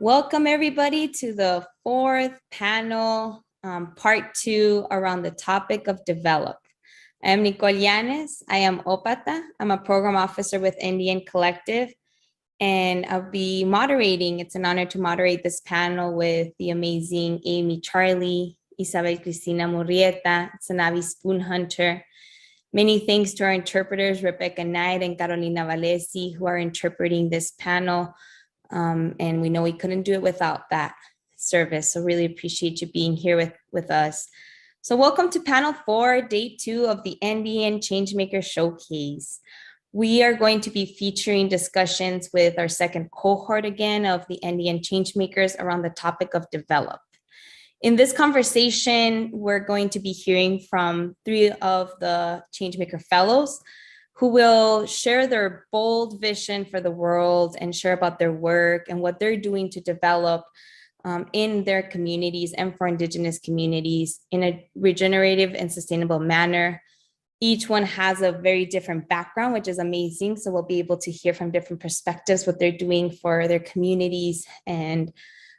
Welcome everybody to the fourth panel, part 2 around the topic of develop. I am Nicole Yanes. I am Opata. I'm a program officer with Indian Collective, and I'll be moderating. It's an honor to moderate this panel with the amazing Amie Charlie, Isabel, Cristina, Murrieta, Tsanavi, Spoonhunter. Many thanks to our interpreters, Rebecca Knight and Carolina Valesi, who are interpreting this panel. And we know we couldn't do it without that service. So really appreciate you being here with us. So welcome to panel 4, day 2 of the Indian Changemaker Showcase. We are going to be featuring discussions with our second cohort again of the Indian Changemakers around the topic of develop. In this conversation, we're going to be hearing from 3 of the Changemaker Fellows who will share their bold vision for the world and share about their work and what they're doing to develop in their communities and for Indigenous communities in a regenerative and sustainable manner. Each one has a very different background, which is amazing. So we'll be able to hear from different perspectives what they're doing for their communities and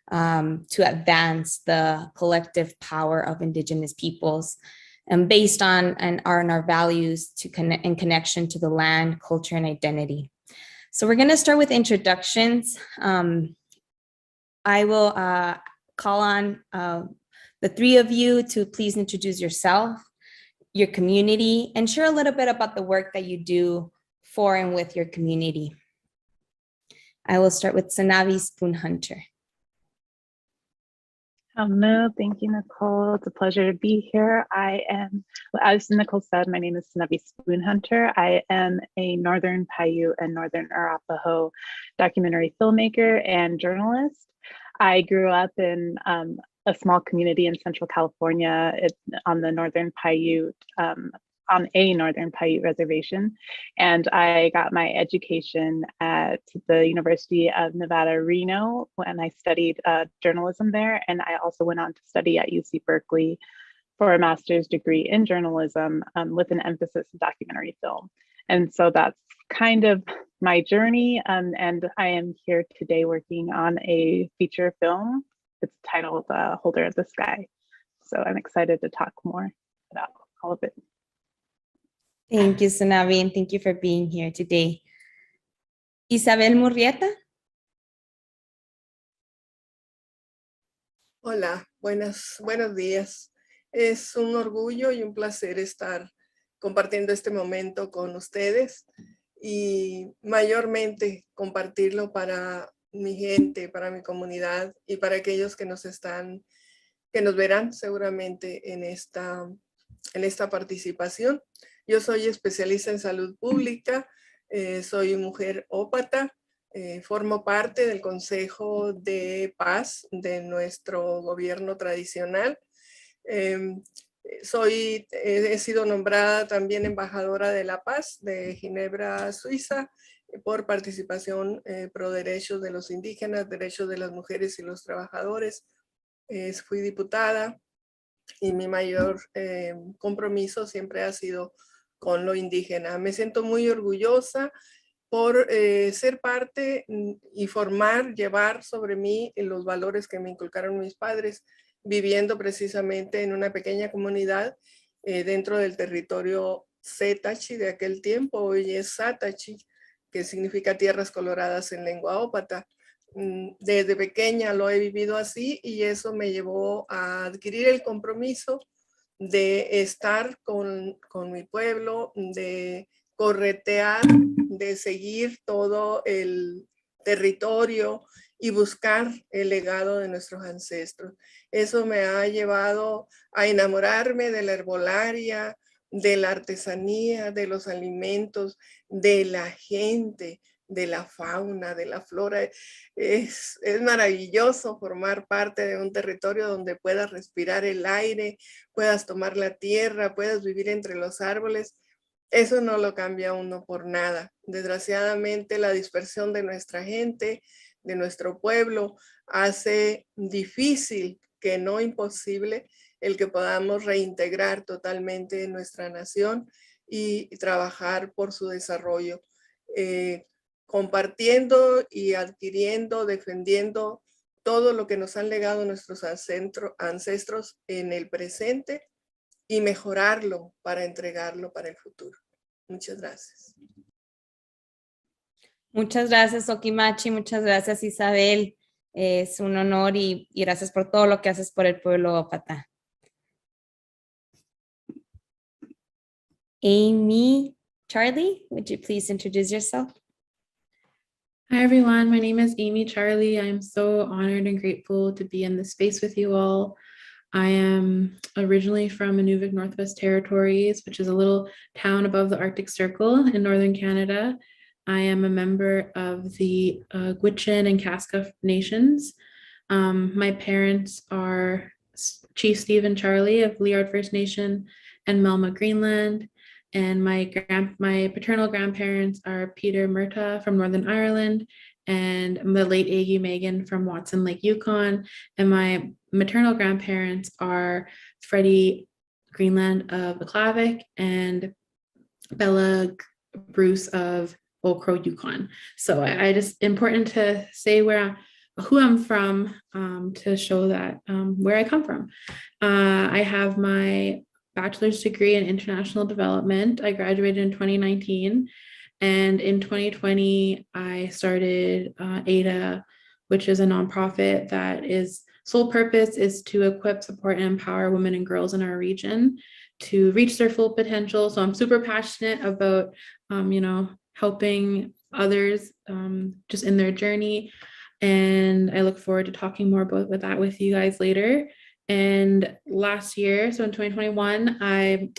to advance the collective power of Indigenous peoples. And based on our values to connect in connection to the land, culture, and identity. So we're going to start with introductions. I will call on the 3 of you to please introduce yourself, your community, and share a little bit about the work that you do for and with your community. I will start with Tsanavi, Spoonhunter. Hello, thank you, Nicole. It's a pleasure to be here. As Nicole said, my name is Snappy Spoonhunter. I am a Northern Paiute and Northern Arapaho documentary filmmaker and journalist. I grew up in a small community in Central California on a Northern Paiute reservation. And I got my education at the University of Nevada, Reno, when I studied journalism there. And I also went on to study at UC Berkeley for a master's degree in journalism with an emphasis in documentary film. And so that's kind of my journey. And I am here today working on a feature film. It's titled Holder of the Sky. So I'm excited to talk more about all of it. Thank you, Tsanavi, and thank you for being here today. Isabel Murrieta. Hola, buenos días. Es un orgullo y un placer estar compartiendo este momento con ustedes y mayormente compartirlo para mi gente, para mi comunidad y para aquellos que nos verán seguramente en esta participación. Yo soy especialista en salud pública, soy mujer ópata, formo parte del Consejo de Paz de nuestro gobierno tradicional. He sido nombrada también embajadora de la paz de Ginebra, Suiza, por participación pro derechos de los indígenas, derechos de las mujeres y los trabajadores. Fui diputada y mi mayor compromiso siempre ha sido con lo indígena. Me siento muy orgullosa por ser parte y llevar sobre mí los valores que me inculcaron mis padres, viviendo precisamente en una pequeña comunidad dentro del territorio Setachi de aquel tiempo, hoy es Satachi, que significa tierras coloradas en lengua ópata. Desde pequeña lo he vivido así y eso me llevó a adquirir el compromiso de estar con mi pueblo, de corretear, de seguir todo el territorio y buscar el legado de nuestros ancestros. Eso me ha llevado a enamorarme de la herbolaria, de la artesanía, de los alimentos, de la gente, de la fauna, de la flora. Es maravilloso formar parte de un territorio donde puedas respirar el aire, puedas tomar la tierra, puedas vivir entre los árboles. Eso no lo cambia uno por nada. Desgraciadamente, la dispersión de nuestra gente, de nuestro pueblo, hace difícil, que no imposible, el que podamos reintegrar totalmente nuestra nación y trabajar por su desarrollo. Compartiendo y adquiriendo, defendiendo todo lo que nos han legado nuestros ancestros en el presente y mejorarlo para entregarlo para el futuro. Muchas gracias. Muchas gracias, Okimachi. Muchas gracias, Isabel. Es un honor y gracias por todo lo que haces por el pueblo Ópata. Amie Charlie, would you please introduce yourself? Hi, everyone. My name is Amie Charlie. I'm so honored and grateful to be in this space with you all. I am originally from Inuvik, Northwest Territories, which is a little town above the Arctic Circle in Northern Canada. I am a member of the Gwich'in and Kaska nations. My parents are Chief Stephen Charlie of Liard First Nation and Melma Greenland. And my paternal grandparents are Peter Murrieta from Northern Ireland and the late Aggie Megan from Watson Lake, Yukon. And my maternal grandparents are Freddie Greenland of Aklavik and Bella Bruce of Old Crow, Yukon. So I just important to say who I'm from to show that where I come from. I have my bachelor's degree in international development. I graduated in 2019. And in 2020, I started ADA, which is a nonprofit that is sole purpose is to equip, support, and empower women and girls in our region to reach their full potential. So I'm super passionate about, helping others just in their journey. And I look forward to talking more about that with you guys later. And last year, so in 2021,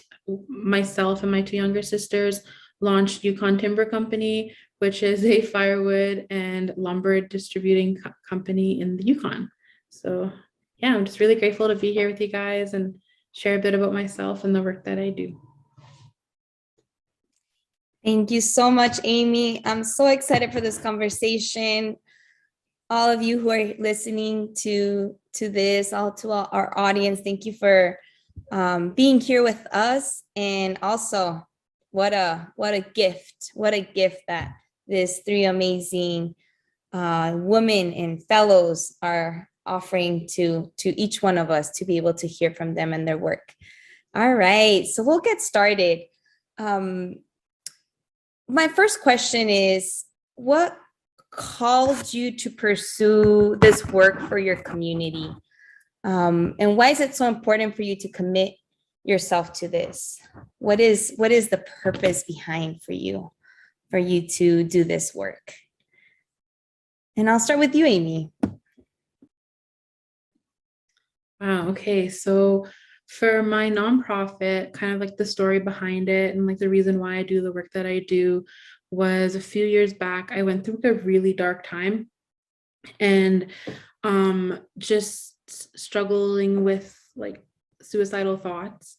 myself and my two younger sisters launched Yukon Timber Company, which is a firewood and lumber distributing company in the Yukon. So yeah, I'm just really grateful to be here with you guys and share a bit about myself and the work that I do. Thank you so much, Amie. I'm so excited for this conversation. All of you who are listening to this, to our audience, thank you for being here with us. And also, what a gift that these three amazing women and fellows are offering to each one of us to be able to hear from them and their work. All right, so we'll get started. My first question is, what called you to pursue this work for your community? And why is it so important for you to commit yourself to this? What is the purpose behind for you to do this work? And I'll start with you, Amie. Wow, okay. So for my nonprofit, kind of like the story behind it and like the reason why I do the work that I do was a few years back, I went through a really dark time and just struggling with like suicidal thoughts.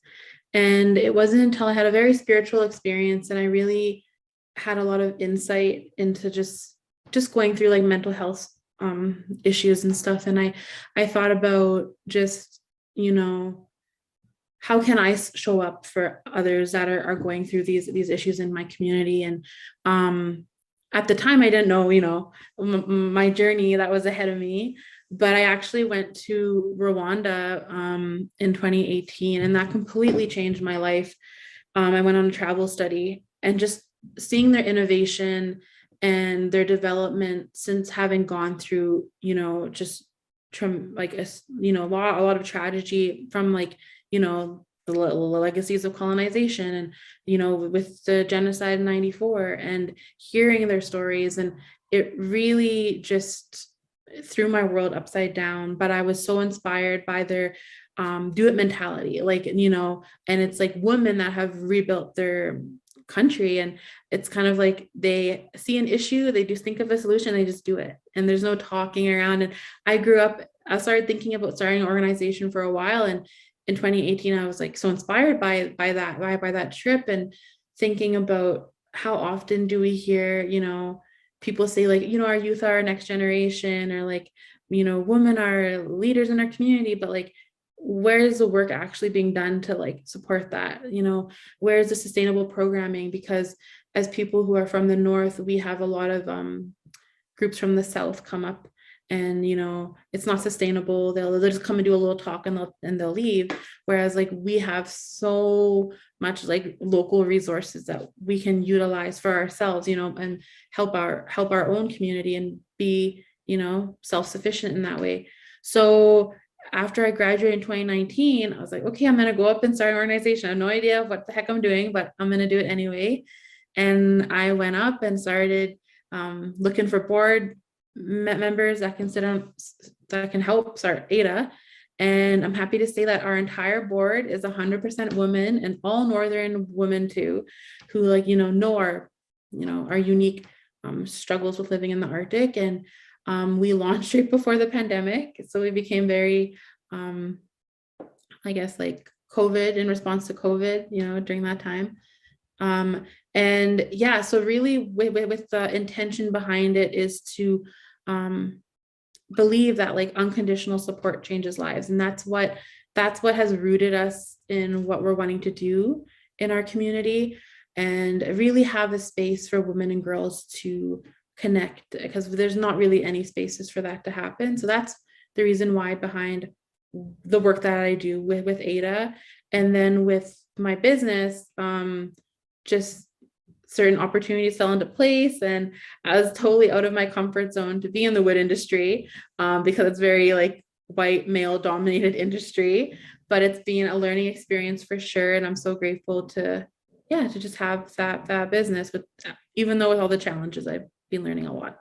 And it wasn't until I had a very spiritual experience and I really had a lot of insight into just going through like mental health issues and stuff. And I thought about just, how can I show up for others that are going through these issues in my community? And at the time, I didn't know, my journey that was ahead of me. But I actually went to Rwanda in 2018, and that completely changed my life. I went on a travel study, and just seeing their innovation and their development since having gone through, just like a lot of tragedy from the legacies of colonization and, with the genocide in 94 and hearing their stories. And it really just threw my world upside down. But I was so inspired by their do it mentality, and it's like women that have rebuilt their country. And it's kind of like they see an issue, they just think of a solution, they just do it. And there's no talking around. And I started thinking about starting an organization for a while. And in 2018, I was like so inspired by that trip and thinking about how often do we hear, people say our youth are our next generation, or women are leaders in our community, but where is the work actually being done to support that? Where is the sustainable programming? Because as people who are from the North, we have a lot of groups from the South come up and it's not sustainable. They'll just come and do a little talk and they'll leave. Whereas like we have so much like local resources that we can utilize for ourselves, and help our own community and be self-sufficient in that way. So after I graduated in 2019, I was like, okay, I'm going to go up and start an organization. I have no idea what the heck I'm doing, but I'm going to do it anyway. And I went up and started looking for board members that can help start ADA. And I'm happy to say that our entire board is 100% women, and all Northern women too, who know our unique struggles with living in the Arctic. And we launched right before the pandemic. So we became very, I guess, like COVID, in response to COVID, during that time. And yeah, so really with the intention behind it is to believe that like unconditional support changes lives. And that's what has rooted us in what we're wanting to do in our community, and really have a space for women and girls to connect, because there's not really any spaces for that to happen. So that's the reason why behind the work that I do with ADA. And then with my business, just certain opportunities fell into place, and I was totally out of my comfort zone to be in the wood industry, because it's very like white male dominated industry, but it's been a learning experience for sure. And I'm so grateful to just have that business, with even though with all the challenges, I've been learning a lot.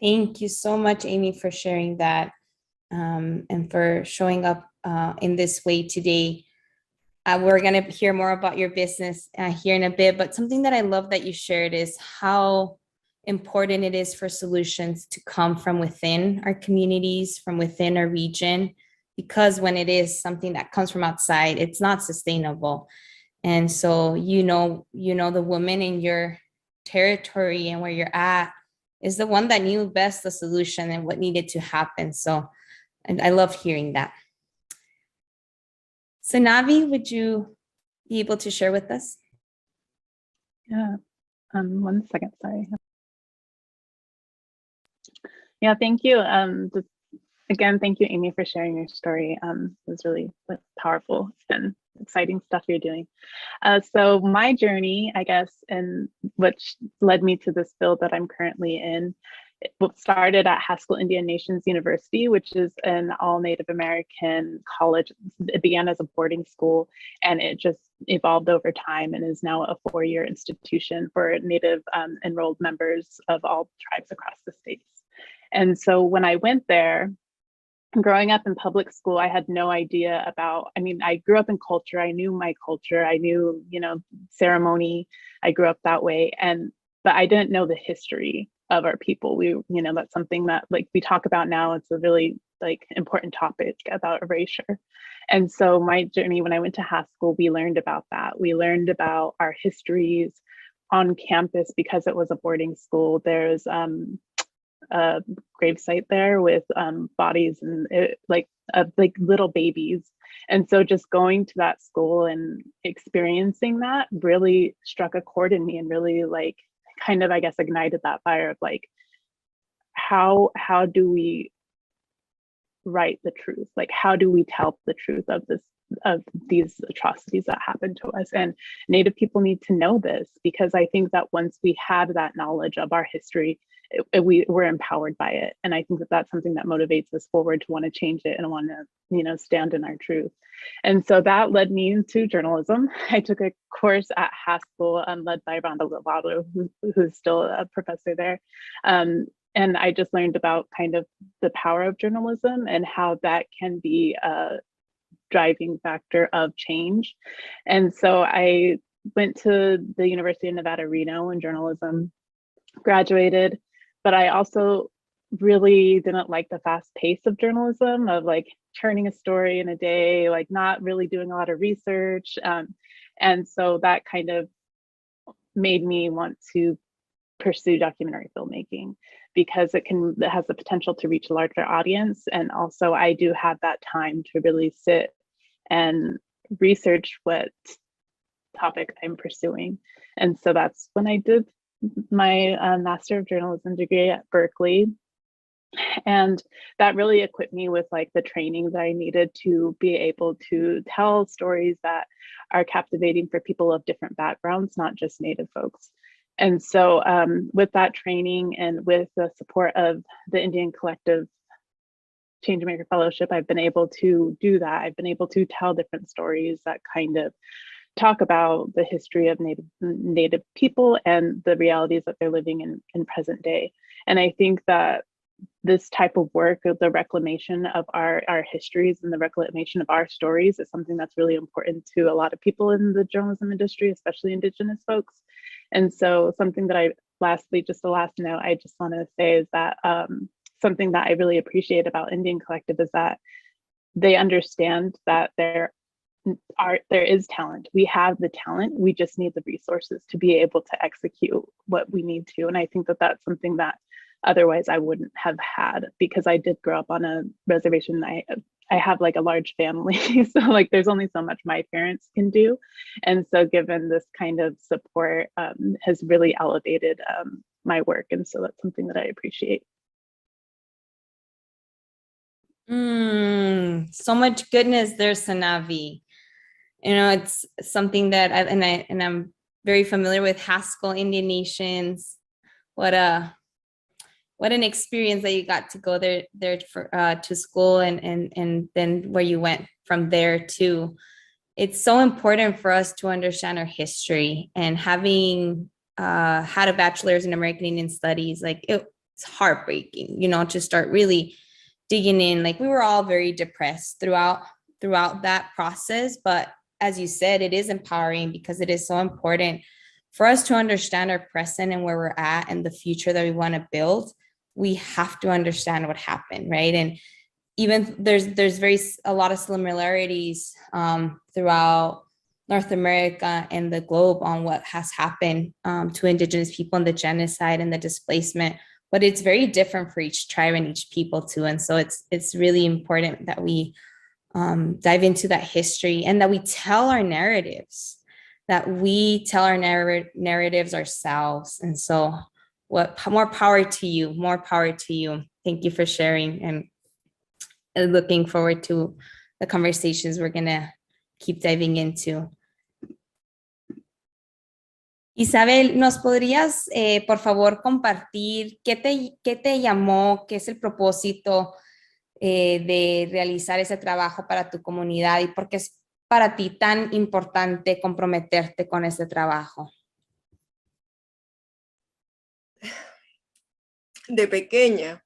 Thank you so much, Amie, for sharing that, and for showing up in this way today. We're going to hear more about your business here in a bit, but something that I love that you shared is how important it is for solutions to come from within our communities, from within our region, because when it is something that comes from outside, it's not sustainable. And so, the woman in your territory and where you're at is the one that knew best the solution and what needed to happen. So, and I love hearing that. Tsanavi, would you be able to share with us? Yeah, 1 second, sorry. Yeah, thank you. Again, thank you, Amie, for sharing your story. It was really powerful and exciting stuff you're doing. So my journey, I guess, and which led me to this field that I'm currently in, it started at Haskell Indian Nations University, which is an all Native American college. It began as a boarding school, and it just evolved over time and is now a 4-year institution for Native enrolled members of all tribes across the states. And so when I went there, growing up in public school, I had no idea about, I grew up in culture. I knew my culture. I knew, ceremony. I grew up that way. But I didn't know the history of our people. That's something that we talk about now. It's a really important topic about erasure. And so my journey, when I went to Haskell, we learned about that. We learned about our histories on campus. Because it was a boarding school, there's a gravesite there with bodies and little babies. And so just going to that school and experiencing that really struck a chord in me, and really kind of, I guess, ignited that fire of how do we write the truth? How do we tell the truth of these atrocities that happened to us? And Native people need to know this, because I think that once we have that knowledge of our history, we're empowered by it. And I think that that's something that motivates us forward to want to change it and want to, stand in our truth. And so that led me into journalism. I took a course at Haskell led by Rhonda Lovato, who's still a professor there. And I just learned about kind of the power of journalism and how that can be a driving factor of change. And so I went to the University of Nevada, Reno in journalism, graduated, but I also really didn't like the fast pace of journalism, of churning a story in a day, not really doing a lot of research. And so that kind of made me want to pursue documentary filmmaking, because it has the potential to reach a larger audience. And also I do have that time to really sit and research what topic I'm pursuing. And so that's when I did my Master of Journalism degree at Berkeley. And that really equipped me with like the training that I needed to be able to tell stories that are captivating for people of different backgrounds, not just Native folks. And so with that training and with the support of the Indian Collective Changemaker Fellowship, I've been able to do that. I've been able to tell different stories that kind of talk about the history of Native people and the realities that they're living in present day. And I think that this type of work, the reclamation of our histories and the reclamation of our stories, is something that's really important to a lot of people in the journalism industry, especially Indigenous folks. And so something that lastly, just the last note I just want to say is that something that I really appreciate about Indian Collective is that they understand that there is talent. We have the talent, we just need the resources to be able to execute what we need to. And I think that that's something that otherwise I wouldn't have had, because I did grow up on a reservation. I have like a large family, so like there's only so much my parents can do. And so given this kind of support has really elevated my work. And so that's something that I appreciate. So much goodness there, Tsanavi. You know, it's something that I'm very familiar with Haskell Indian Nations. What an experience that you got to go there for, to school and then where you went from there too. It's so important for us to understand our history, and having had a bachelor's in American Indian Studies, like it's heartbreaking, you know, to start really digging in. Like we were all very depressed throughout that process, but as you said, it is empowering because it is so important for us to understand our present and where we're at and the future that we want to build. We have to understand what happened, right? And even there's a lot of similarities throughout North America and the globe on what has happened to Indigenous people and the genocide and the displacement, but it's very different for each tribe and each people too. And so it's really important that we dive into that history and that we tell our narratives, narratives ourselves. And so more power to you, more power to you. Thank you for sharing, and looking forward to the conversations we're gonna keep diving into. Isabel, ¿nos podrías, por favor, compartir qué te llamó, qué es el propósito de realizar ese trabajo para tu comunidad y por qué es para ti tan importante comprometerte con ese trabajo? De pequeña,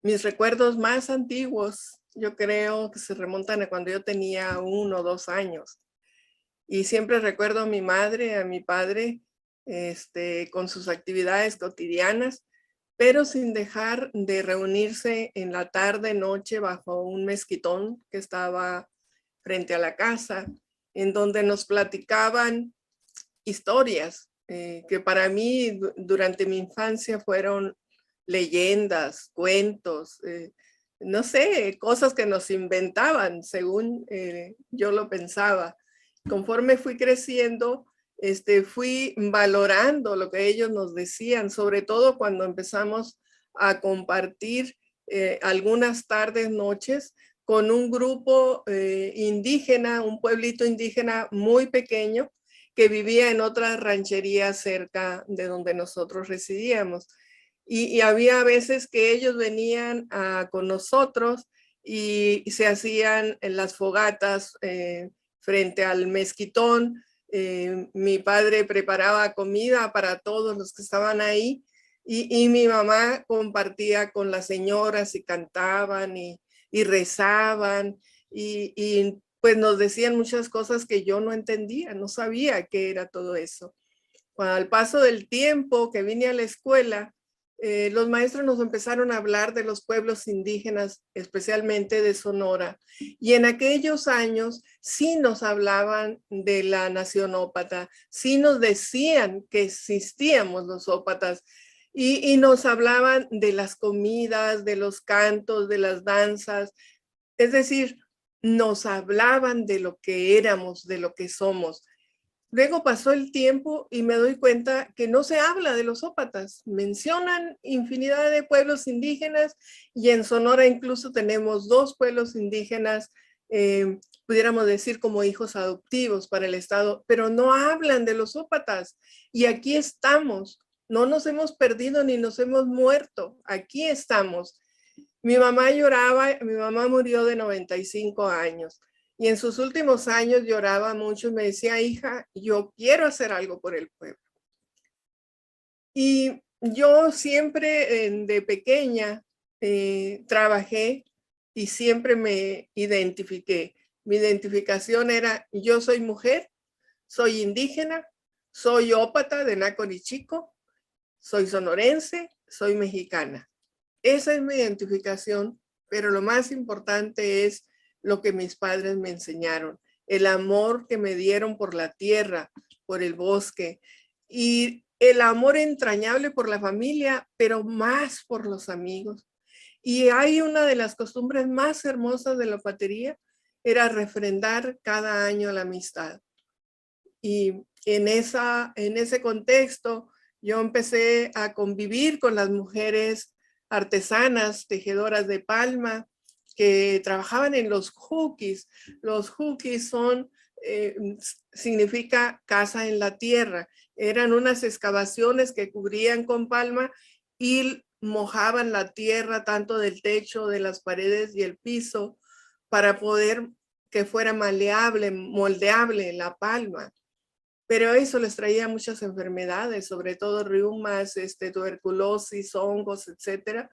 mis recuerdos más antiguos, yo creo que se remontan a cuando yo tenía 1 o 2 años. Y siempre recuerdo a mi madre, a mi padre, con sus actividades cotidianas, pero sin dejar de reunirse en la tarde, noche, bajo un mezquitón que estaba frente a la casa, en donde nos platicaban historias que para mí durante mi infancia fueron leyendas, cuentos, no sé, cosas que nos inventaban según yo lo pensaba. Conforme fui creciendo, fui valorando lo que ellos nos decían, sobre todo cuando empezamos a compartir algunas tardes, noches, con un grupo indígena, un pueblito indígena muy pequeño que vivía en otra ranchería cerca de donde nosotros residíamos. Y había veces que ellos venían con nosotros y se hacían en las fogatas frente al mezquitón. Mi padre preparaba comida para todos los que estaban ahí y mi mamá compartía con las señoras y cantaban y rezaban y pues nos decían muchas cosas que yo no entendía, no sabía qué era todo eso. Al paso del tiempo que vine a la escuela, los maestros nos empezaron a hablar de los pueblos indígenas, especialmente de Sonora. Y en aquellos años sí nos hablaban de la nación ópata, sí nos decían que existíamos los ópatas y nos hablaban de las comidas, de los cantos, de las danzas. Es decir, nos hablaban de lo que éramos, de lo que somos. Luego pasó el tiempo y me doy cuenta que no se habla de los ópatas. Mencionan infinidad de pueblos indígenas y en Sonora incluso tenemos 2 pueblos indígenas, pudiéramos decir como hijos adoptivos para el Estado, pero no hablan de los ópatas. Y aquí estamos. No nos hemos perdido ni nos hemos muerto. Aquí estamos. Mi mamá lloraba, mi mamá murió de 95 años. Y en sus últimos años lloraba mucho y me decía, hija, yo quiero hacer algo por el pueblo. Y yo siempre de pequeña trabajé y siempre me identifiqué. Mi identificación era, yo soy mujer, soy indígena, soy ópata de Nacorichico, soy sonorense, soy mexicana. Esa es mi identificación, pero lo más importante es lo que mis padres me enseñaron, el amor que me dieron por la tierra, por el bosque y el amor entrañable por la familia, pero más por los amigos. Y hay una de las costumbres más hermosas de la patería, era refrendar cada año la amistad. Y en ese contexto yo empecé a convivir con las mujeres artesanas, tejedoras de palma, que trabajaban en los hukis. Los hukis significa casa en la tierra. Eran unas excavaciones que cubrían con palma y mojaban la tierra tanto del techo, de las paredes y el piso para poder que fuera maleable, moldeable la palma. Pero eso les traía muchas enfermedades, sobre todo reumas, tuberculosis, hongos, etcétera.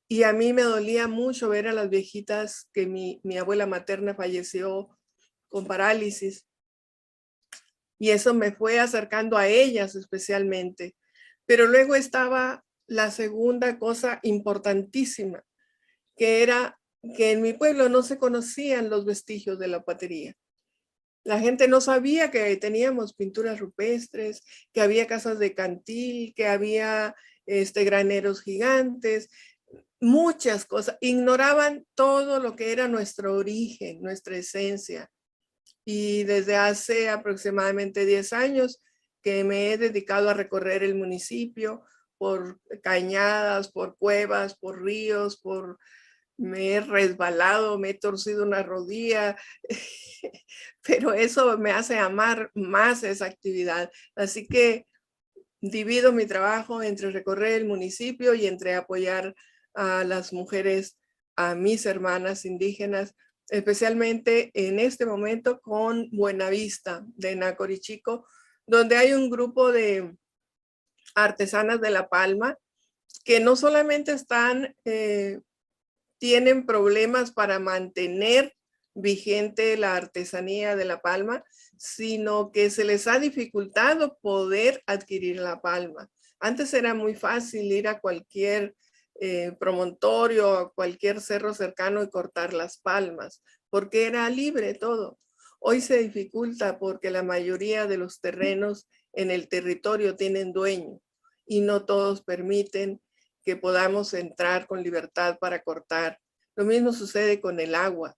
Y a mí me dolía mucho ver a las viejitas que mi abuela materna falleció con parálisis. Y eso me fue acercando a ellas especialmente. Pero luego estaba la segunda cosa importantísima, que era que en mi pueblo no se conocían los vestigios de la patería. La gente no sabía que teníamos pinturas rupestres, que había casas de cantil, que había graneros gigantes, muchas cosas. Ignoraban todo lo que era nuestro origen, nuestra esencia. Y desde hace aproximadamente 10 años que me he dedicado a recorrer el municipio por cañadas, por cuevas, por ríos, me he resbalado, me he torcido una rodilla, pero eso me hace amar más esa actividad. Así que divido mi trabajo entre recorrer el municipio y entre apoyar a las mujeres, a mis hermanas indígenas, especialmente en este momento con Buenavista de Nacorichico, donde hay un grupo de artesanas de la palma que no solamente tienen problemas para mantener vigente la artesanía de la palma, sino que se les ha dificultado poder adquirir la palma. Antes era muy fácil ir a cualquier promontorio, a cualquier cerro cercano y cortar las palmas, porque era libre todo. Hoy se dificulta porque la mayoría de los terrenos en el territorio tienen dueño y no todos permiten que podamos entrar con libertad para cortar. Lo mismo sucede con el agua.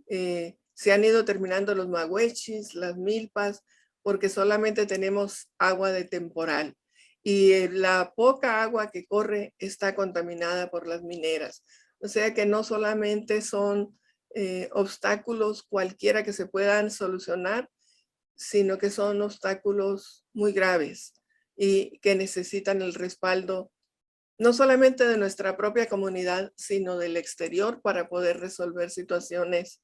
Se han ido terminando los maguechis, las milpas, porque solamente tenemos agua de temporal. Y la poca agua que corre está contaminada por las mineras. O sea que no solamente son obstáculos cualquiera que se puedan solucionar, sino que son obstáculos muy graves y que necesitan el respaldo no solamente de nuestra propia comunidad, sino del exterior para poder resolver situaciones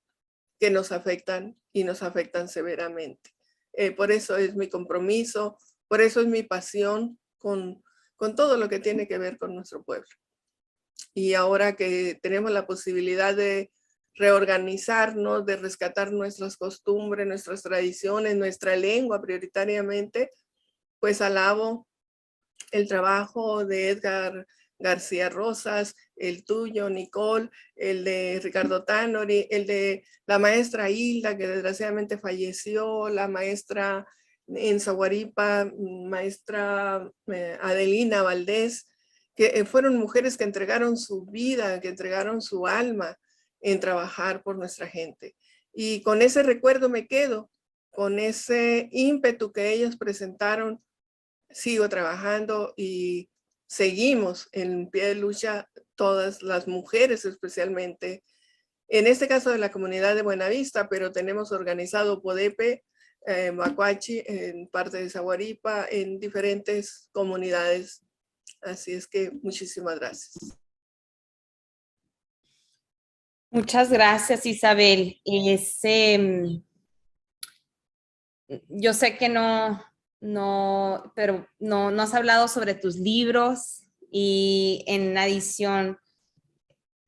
que nos afectan y nos afectan severamente. Por eso es mi compromiso, por eso es mi pasión con todo lo que tiene que ver con nuestro pueblo. Y ahora que tenemos la posibilidad de reorganizarnos, de rescatar nuestras costumbres, nuestras tradiciones, nuestra lengua prioritariamente, pues alabo el trabajo de Edgar García Rosas, el tuyo, Nicole, el de Ricardo Tanori, el de la maestra Hilda, que desgraciadamente falleció, la maestra en Zaguaripa, maestra Adelina Valdés, que fueron mujeres que entregaron su vida, que entregaron su alma en trabajar por nuestra gente. Y con ese recuerdo me quedo, con ese ímpetu que ellos presentaron, sigo trabajando y seguimos en pie de lucha todas las mujeres, especialmente en este caso de la comunidad de Buenavista, pero tenemos organizado Podepe, Macuachi, en parte de Zaguaripa, en diferentes comunidades. Así es que muchísimas gracias. Muchas gracias, Isabel. Yo sé que pero no has hablado sobre tus libros y en adición,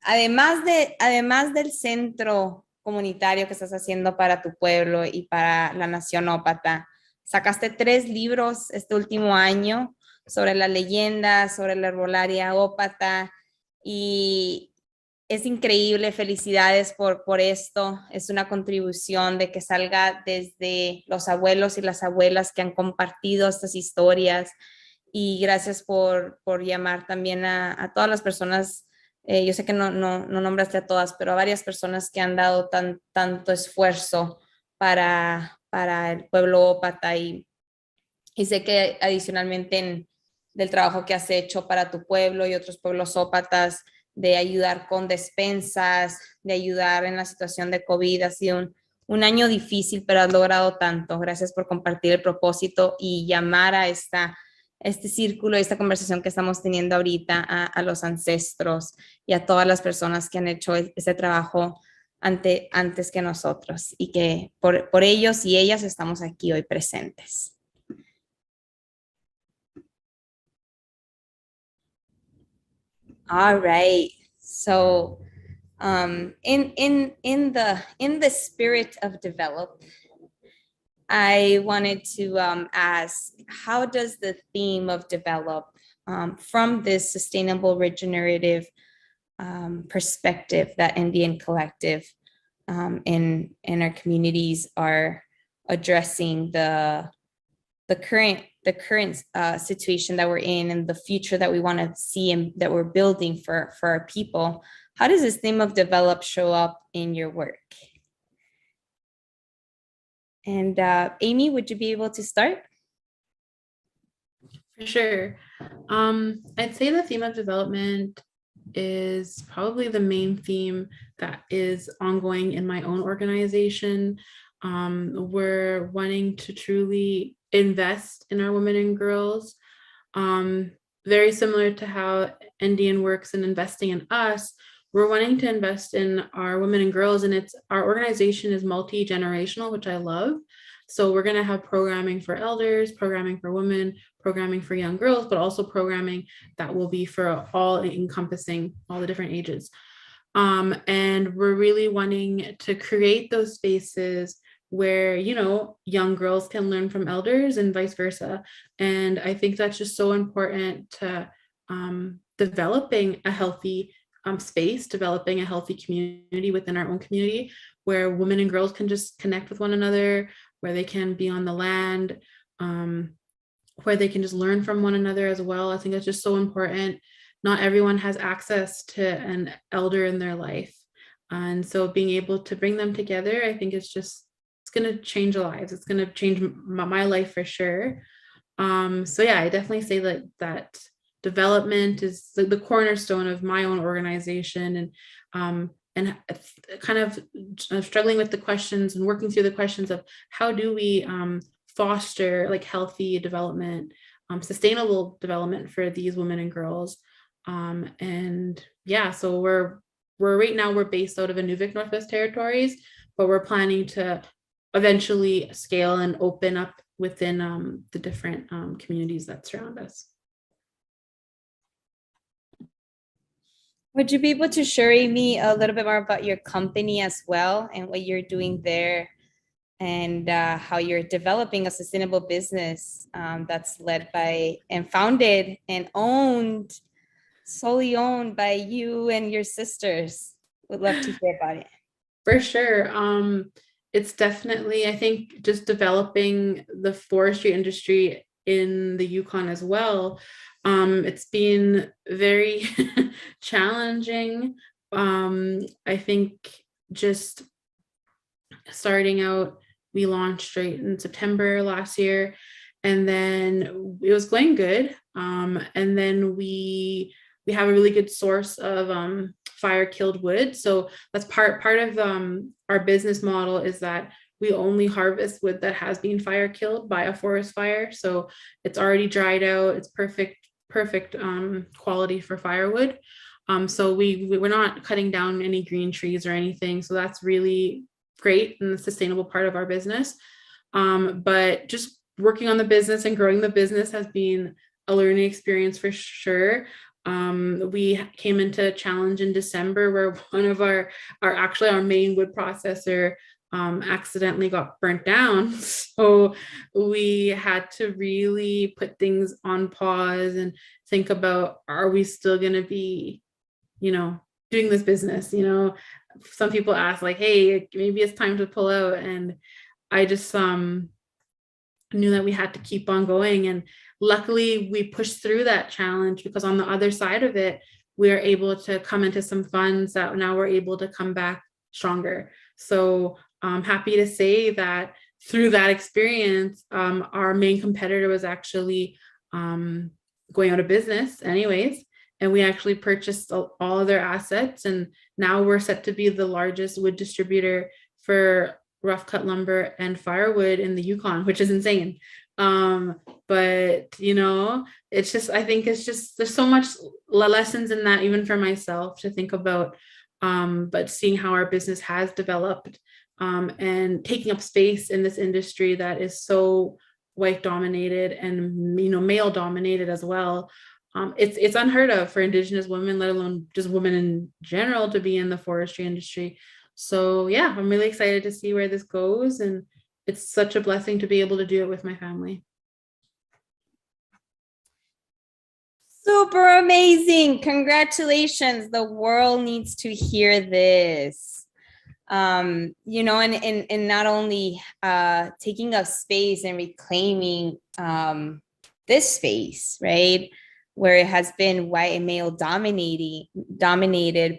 además del centro comunitario que estás haciendo para tu pueblo y para la nación ópata, sacaste 3 libros este último año sobre la leyenda, sobre la herbolaria ópata y es increíble, felicidades por esto. Es una contribución de que salga desde los abuelos y las abuelas que han compartido estas historias. Y gracias por llamar también a todas las personas. Yo sé que no nombraste a todas, pero a varias personas que han dado tanto esfuerzo para el pueblo ópata. Y sé que adicionalmente del trabajo que has hecho para tu pueblo y otros pueblos ópatas, de ayudar con despensas, de ayudar en la situación de COVID. Ha sido un año difícil, pero has logrado tanto. Gracias por compartir el propósito y llamar a este círculo, esta conversación que estamos teniendo ahorita a los ancestros y a todas las personas que han hecho este trabajo antes que nosotros y que por ellos y ellas estamos aquí hoy presentes. All right. So, in the spirit of develop, I wanted to ask, how does the theme of develop from this sustainable regenerative perspective that Indian Collective in our communities are addressing the current situation that we're in and the future that we want to see and that we're building for our people. How does this theme of develop show up in your work? And Amie, would you be able to start? For sure. I'd say the theme of development is probably the main theme that is ongoing in my own organization. We're wanting to truly invest in our women and girls, very similar to how Indian works in investing in us. We're wanting to invest in our women and girls, and our organization is multi-generational, which I love. So we're going to have programming for elders, programming for women, programming for young girls, but also programming that will be for all encompassing all the different ages. And we're really wanting to create those spaces where, young girls can learn from elders and vice versa. And I think that's just so important to developing a healthy space, developing a healthy community within our own community where women and girls can just connect with one another, where they can be on the land, where they can just learn from one another as well. I think that's just so important. Not everyone has access to an elder in their life. And so being able to bring them together, I think it's going to change lives. It's going to change my life for sure. So yeah, I definitely say that development is the cornerstone of my own organization, and kind of struggling with the questions and working through the questions of how do we foster healthy development, sustainable development for these women and girls. And yeah, so we're right now we're based out of Inuvik Northwest Territories, but we're planning to eventually scale and open up within the different communities that surround us. Would you be able to share me a little bit more about your company as well and what you're doing there, and how you're developing a sustainable business that's led by and founded and solely owned by you and your sisters? Would love to hear about it. For sure. It's definitely, I think, just developing the forestry industry in the Yukon as well. It's been very challenging. I think just starting out We launched right in September last year, and then it was going good. And then we have a really good source of fire killed wood. So that's part of our business model, is that we only harvest wood that has been fire killed by a forest fire. So it's already dried out. It's perfect quality for firewood. So we're not cutting down any green trees or anything. So that's really great and the sustainable part of our business. But just working on the business and growing the business has been a learning experience for sure. We came into a challenge in December where one of our main wood processor accidentally got burnt down. So we had to really put things on pause and think about, are we still going to be, doing this business? Some people ask like, hey, maybe it's time to pull out. And I just knew that we had to keep on going. And luckily we pushed through that challenge, because on the other side of it, we are able to come into some funds that now we're able to come back stronger. So I'm happy to say that through that experience, our main competitor was actually going out of business anyways. And we actually purchased all of their assets. And now we're set to be the largest wood distributor for rough cut lumber and firewood in the Yukon, which is insane. But it's just, I think it's just, there's so much lessons in that, even for myself to think about, but seeing how our business has developed, and taking up space in this industry that is so white dominated and, male dominated as well. It's unheard of for Indigenous women, let alone just women in general, to be in the forestry industry. So yeah, I'm really excited to see where this goes. And it's such a blessing to be able to do it with my family. Super amazing. Congratulations. The world needs to hear this. And not only taking up space and reclaiming this space, right, where it has been white and male dominated,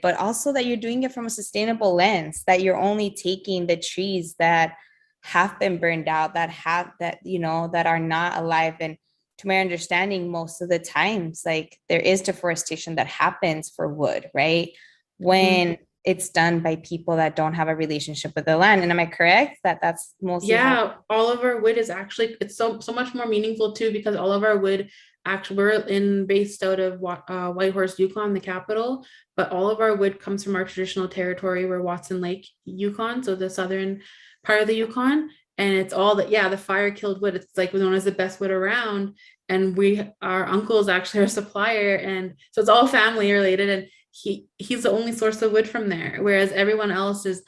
but also that you're doing it from a sustainable lens, that you're only taking the trees that have been burned out, that are not alive. And to my understanding, most of the times, like, there is deforestation that happens for wood, right, when it's done by people that don't have a relationship with the land. And am I correct that that's mostly all of our wood is actually, it's so much more meaningful too, because all of our wood, actually, we're based out of Whitehorse, Yukon, the capital, but all of our wood comes from our traditional territory. We're Watson Lake, Yukon, so the southern part of the Yukon. And it's all the fire killed wood. It's like known as the best wood around. And our uncle is actually our supplier, and so it's all family related. And he's the only source of wood from there, whereas everyone else is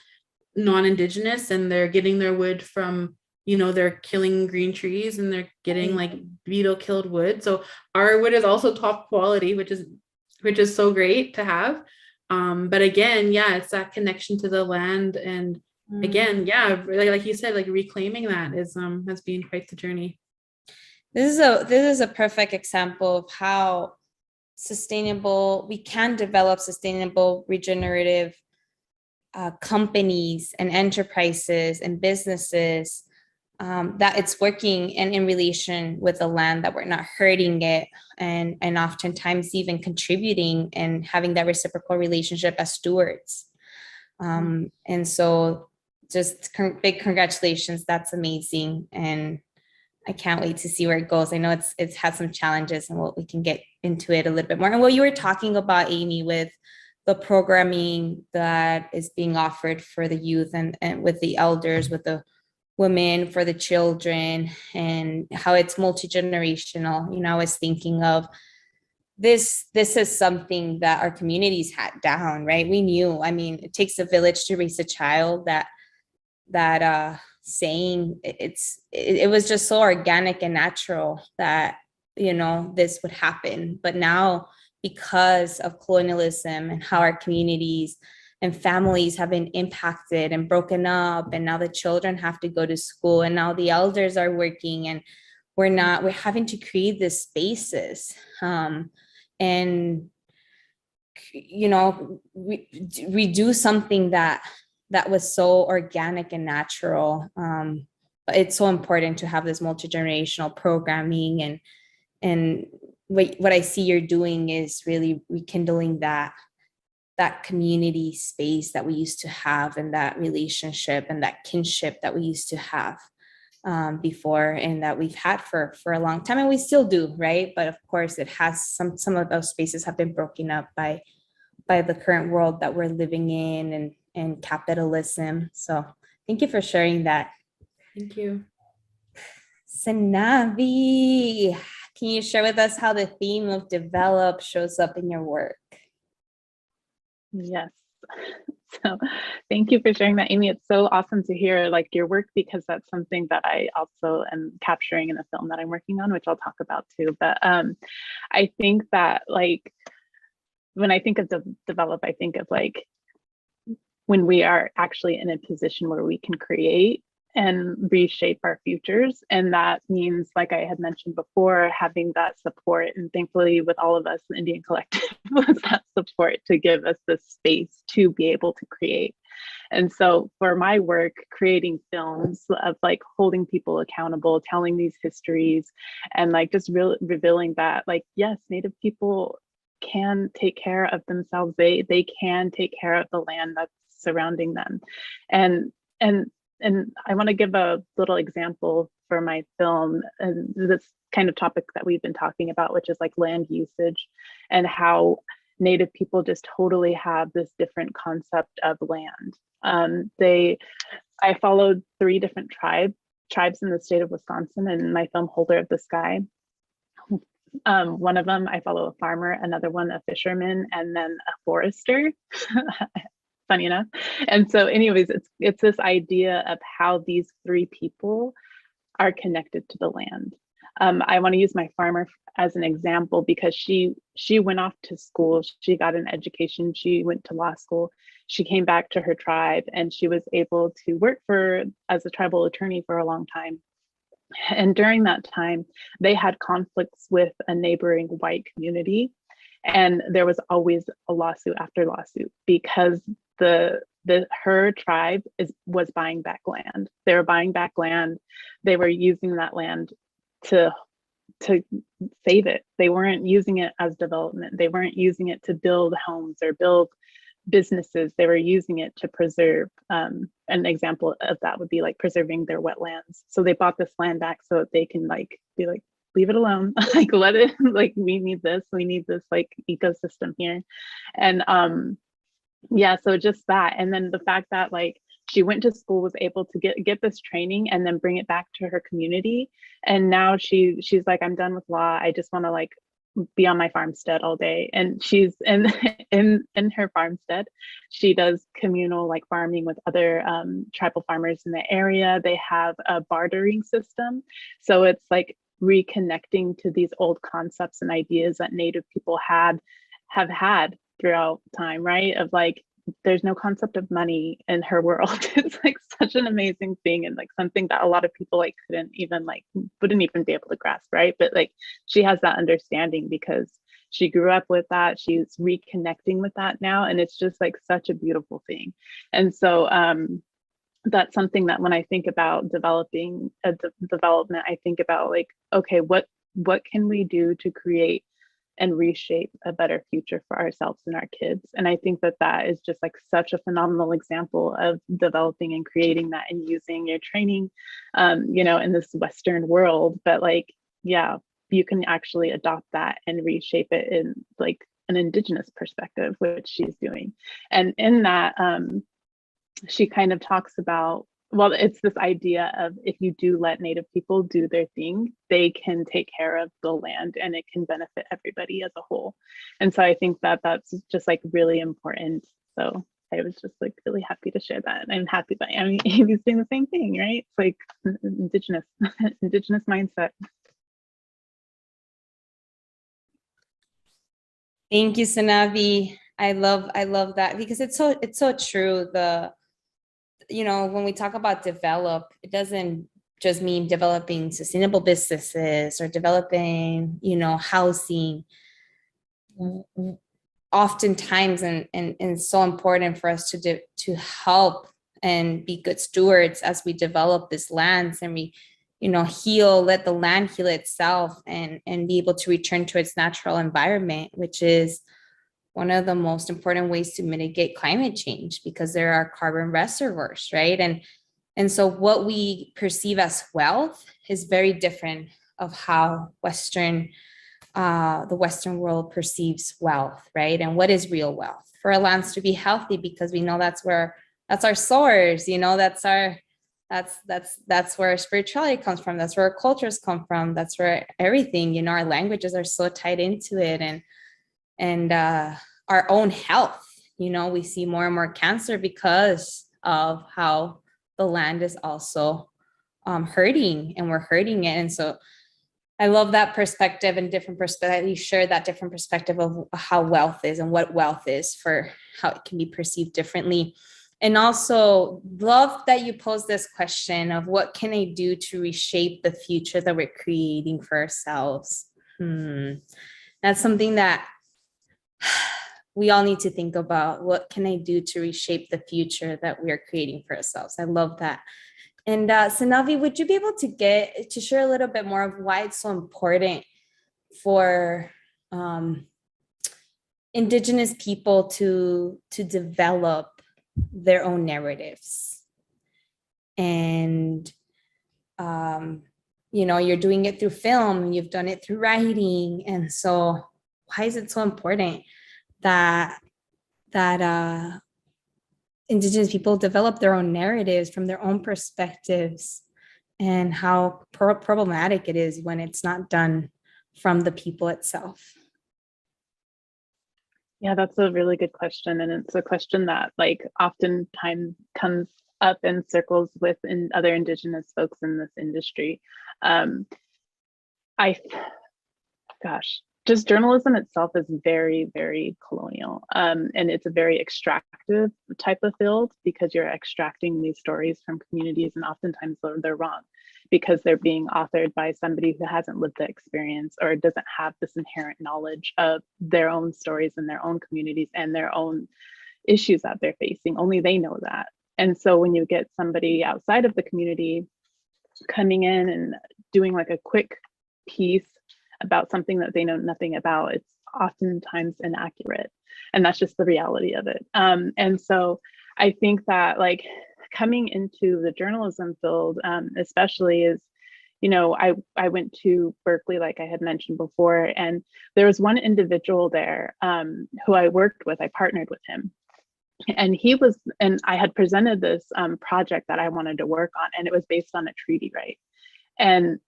non-Indigenous, and they're getting their wood from, they're killing green trees and they're getting like beetle killed wood. So our wood is also top quality, which is so great to have. But again, it's that connection to the land. And again, like you said, like reclaiming that has been quite the journey. This is a perfect example of how we can develop sustainable regenerative companies and enterprises and businesses, that it's working and in relation with the land, that we're not hurting it, and oftentimes even contributing and having that reciprocal relationship as stewards. And so just big congratulations. That's amazing. And I can't wait to see where it goes. I know it's had some challenges, and we can get into it a little bit more. And what you were talking about, Amie, with the programming that is being offered for the youth and with the elders, with the women, for the children, and how it's multi-generational. I was thinking of this is something that our communities had down, right? We knew, it takes a village to raise a child. That saying, it was just so organic and natural that this would happen. But now, because of colonialism and how our communities and families have been impacted and broken up, and now the children have to go to school, and now the elders are working, and we're having to create these spaces, and we do something that was so organic and natural, it's so important to have this multi-generational programming, and what I see you're doing is really rekindling that community space that we used to have, and that relationship and that kinship that we used to have before, and that we've had for a long time, and we still do, right? But of course, it has some of those spaces have been broken up by the current world that we're living in, and capitalism. So thank you for sharing that. Thank you. Tsanavi, can you share with us how the theme of develop shows up in your work? Yes. So thank you for sharing that, Amie. It's so awesome to hear like your work, because that's something that I also am capturing in a film that I'm working on, which I'll talk about too. But I think that like when I think of develop, I think of like when we are actually in a position where we can create and reshape our futures. And that means, like I had mentioned before, having that support. And thankfully with all of us, the Indian Collective was that support to give us the space to be able to create. And so for my work, creating films of like holding people accountable, telling these histories, and like just revealing that like, yes, Native people can take care of themselves. They can take care of the land that's surrounding them. And I want to give a little example for my film, and this kind of topic that we've been talking about, which is like land usage, and how Native people just totally have this different concept of land. I followed 3 different tribes in the state of Wisconsin in my film Holder of the Sky. One of them, I follow a farmer, another one, a fisherman, and then a forester. Funny enough. And so anyways, it's this idea of how these 3 people are connected to the land. I want to use my farmer as an example, because she went off to school, she got an education, she went to law school, she came back to her tribe, and she was able to work as a tribal attorney for a long time. And during that time, they had conflicts with a neighboring white community. And there was always a lawsuit after lawsuit, because her tribe was buying back land. They were buying back land. They were using that land to save it. They weren't using it as development. They weren't using it to build homes or build businesses. They were using it to preserve. An example of that would be like preserving their wetlands. So they bought this land back so that they can like be like, leave it alone, like let it, like we need this like ecosystem here. And yeah, so just that. And then the fact that like she went to school, was able to get this training and then bring it back to her community. And now she's like, I'm done with law. I just want to like be on my farmstead all day. And she's in her farmstead, she does communal like farming with other tribal farmers in the area. They have a bartering system. So it's like reconnecting to these old concepts and ideas that Native people have had throughout time, right? Of like, there's no concept of money in her world. It's like such an amazing thing, and like something that a lot of people like wouldn't even be able to grasp, right? But like she has that understanding because she grew up with that. She's reconnecting with that now, and it's just like such a beautiful thing. And so that's something that when I think about developing a development, I think about like, okay, what can we do to create and reshape a better future for ourselves and our kids? And I think that is just like such a phenomenal example of developing and creating that and using your training, in this Western world. But like, yeah, you can actually adopt that and reshape it in like an Indigenous perspective, which she's doing. And in that, she kind of talks about, well, it's this idea of if you do let Native people do their thing, they can take care of the land and it can benefit everybody as a whole. And so I think that that's just like really important. So I was just like really happy to share that. And I'm happy that Amy's doing the same thing, right? It's like Indigenous mindset. Thank you, Tsanavi. I love that, because it's so true. When we talk about develop, it doesn't just mean developing sustainable businesses or developing, housing. Oftentimes, and so important for us to help and be good stewards as we develop this lands and we, let the land heal itself and be able to return to its natural environment, which is one of the most important ways to mitigate climate change because there are carbon reservoirs, right? And so what we perceive as wealth is very different of how the Western world perceives wealth, right? And what is real wealth? For our lands to be healthy, because we know that's our source, that's where our spirituality comes from. That's where our cultures come from. That's where everything, our languages are so tied into it, and our own health. We see more and more cancer because of how the land is also hurting, and we're hurting it. And so I love that perspective and different perspective. You share that different perspective of how wealth is and what wealth is for how it can be perceived differently. And also love that you posed this question of what can I do to reshape the future that we're creating for ourselves? That's something that we all need to think about. What can I do to reshape the future that we are creating for ourselves? I love that. And Tsanavi, would you be able to share a little bit more of why it's so important for Indigenous people to develop their own narratives? And you're doing it through film, you've done it through writing, and so why is it so important that Indigenous people develop their own narratives from their own perspectives, and how problematic it is when it's not done from the people itself? Yeah, that's a really good question. And it's a question that oftentimes comes up in circles with other Indigenous folks in this industry. Just journalism itself is very, very colonial. And it's a very extractive type of field because you're extracting these stories from communities, and oftentimes they're wrong because they're being authored by somebody who hasn't lived the experience or doesn't have this inherent knowledge of their own stories and their own communities and their own issues that they're facing. Only they know that. And so when you get somebody outside of the community coming in and doing a quick piece about something that they know nothing about, it's oftentimes inaccurate. And that's just the reality of it. And so I think that coming into the journalism field, especially is, I went to Berkeley, like I had mentioned before, and there was one individual there who I worked with, I partnered with him. And I had presented this project that I wanted to work on, and it was based on a treaty, right? And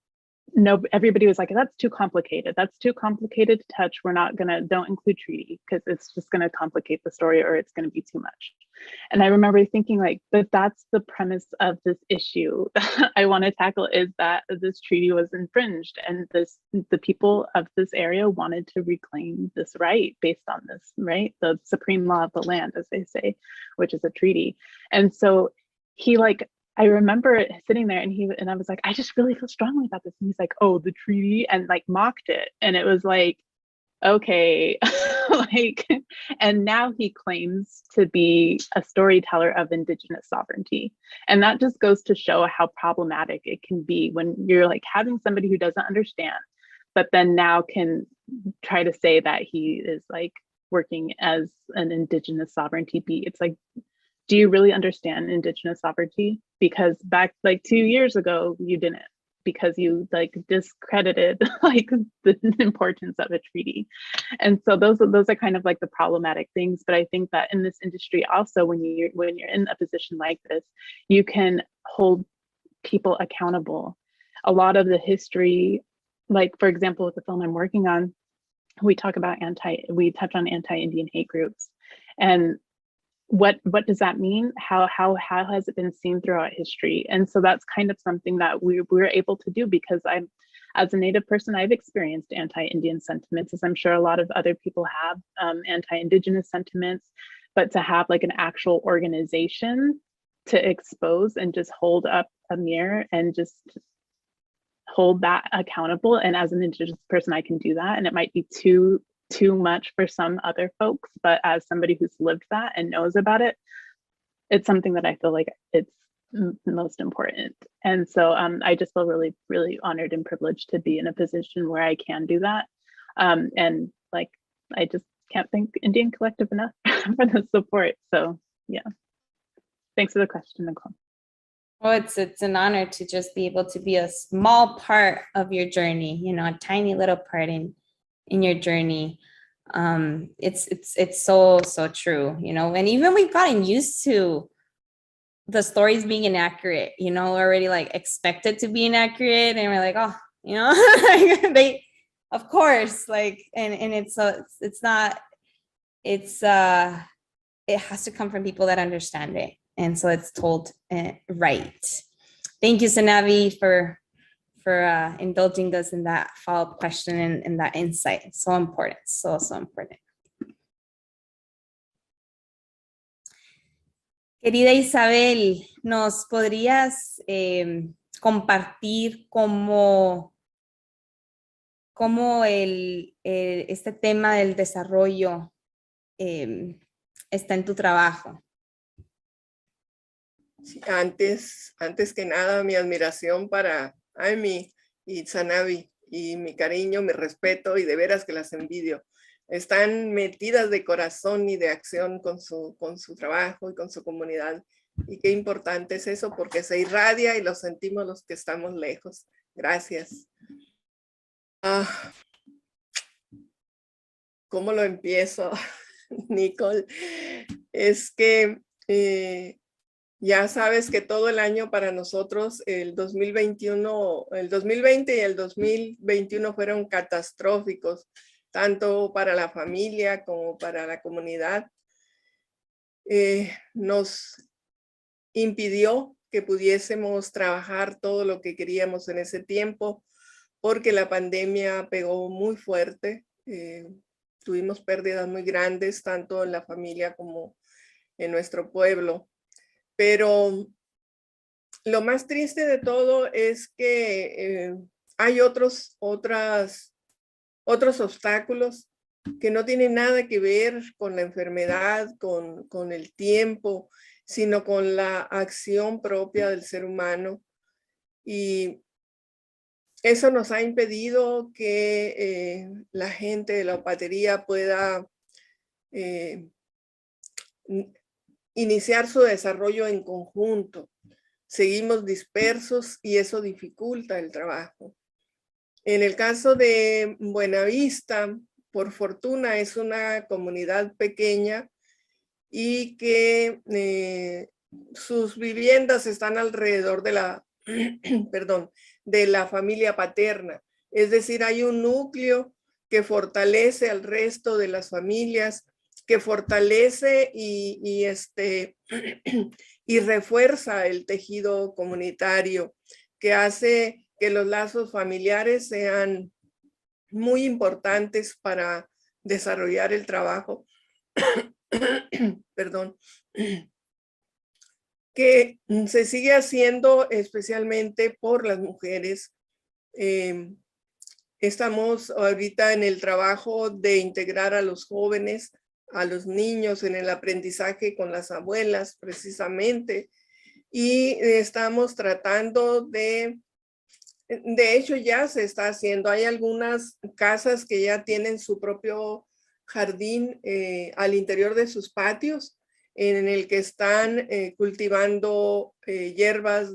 everybody was like, that's too complicated. That's too complicated to touch. Don't include treaty because it's just gonna complicate the story, or it's gonna be too much. And I remember thinking but that's the premise of this issue I want to tackle, is that this treaty was infringed, and the people of this area wanted to reclaim this right based on this, right? The supreme law of the land, as they say, which is a treaty. And so I remember sitting there and I was like, I just really feel strongly about this. And he's like, oh, the treaty, and mocked it. And it was okay, and now he claims to be a storyteller of Indigenous sovereignty. And that just goes to show how problematic it can be when you're having somebody who doesn't understand, but then now can try to say that he is working as an Indigenous sovereignty beat. It's do you really understand Indigenous sovereignty? Because back 2 years ago, you didn't, because you discredited the importance of a treaty. And so those are kind of the problematic things. But I think that in this industry also, when you're in a position like this, you can hold people accountable. A lot of the history, for example, with the film I'm working on, we touch on anti-Indian hate groups. And what does that mean? How has it been seen throughout history? And so that's kind of something that we're able to do, because as a Native person, I've experienced anti-Indian sentiments, as I'm sure a lot of other people have, anti-Indigenous sentiments, but to have an actual organization to expose and just hold up a mirror and just hold that accountable. And as an Indigenous person, I can do that. And it might be too much for some other folks, but as somebody who's lived that and knows about it, it's something that I feel like it's most important. And so I just feel really, really honored and privileged to be in a position where I can do that. And like, I just can't thank Indian Collective enough for the support. So yeah, thanks for the question, Nicole. Well, it's an honor to just be able to be a small part of your journey, you know, a tiny little part in your journey. It's so true, you know, and even we've gotten used to the stories being inaccurate, you know, already like expected to be inaccurate, and we're like, oh, you know, they, of course, like, and it's not, it's it has to come from people that understand it, and so it's told right. Thank you, Tsanavi, for indulging us in that follow-up question and that insight. So important, so important. Querida Isabel, ¿nos podrías compartir cómo este tema del desarrollo está en tu trabajo? Sí, antes que nada, mi admiración para Amie y Tsanavi, y mi cariño, mi respeto, y de veras que las envidio. Están metidas de corazón y de acción con su trabajo y con su comunidad. Y qué importante es eso, porque se irradia y lo sentimos los que estamos lejos. Gracias. ¿Cómo lo empiezo, Nicole? Es que ya sabes que todo el año para nosotros, el 2021, el 2020 y el 2021 fueron catastróficos, tanto para la familia como para la comunidad. Nos impidió que pudiésemos trabajar todo lo que queríamos en ese tiempo, porque la pandemia pegó muy fuerte. Tuvimos pérdidas muy grandes, tanto en la familia como en nuestro pueblo. Pero lo más triste de todo es que hay otros obstáculos que no tienen nada que ver con la enfermedad, con el tiempo, sino con la acción propia del ser humano. Y eso nos ha impedido que la gente de la opatería pueda iniciar su desarrollo en conjunto. Seguimos dispersos y eso dificulta el trabajo. En el caso de Buenavista, por fortuna, es una comunidad pequeña y que sus viviendas están alrededor de la, de la familia paterna. Es decir, hay un núcleo que fortalece al resto de las familias, que fortalece y refuerza el tejido comunitario, que hace que los lazos familiares sean muy importantes para desarrollar el trabajo. Perdón. Que se sigue haciendo especialmente por las mujeres. Estamos ahorita en el trabajo de integrar a los jóvenes, a los niños en el aprendizaje con las abuelas, precisamente. Y estamos tratando de hecho ya se está haciendo. Hay algunas casas que ya tienen su propio jardín al interior de sus patios, en el que están cultivando hierbas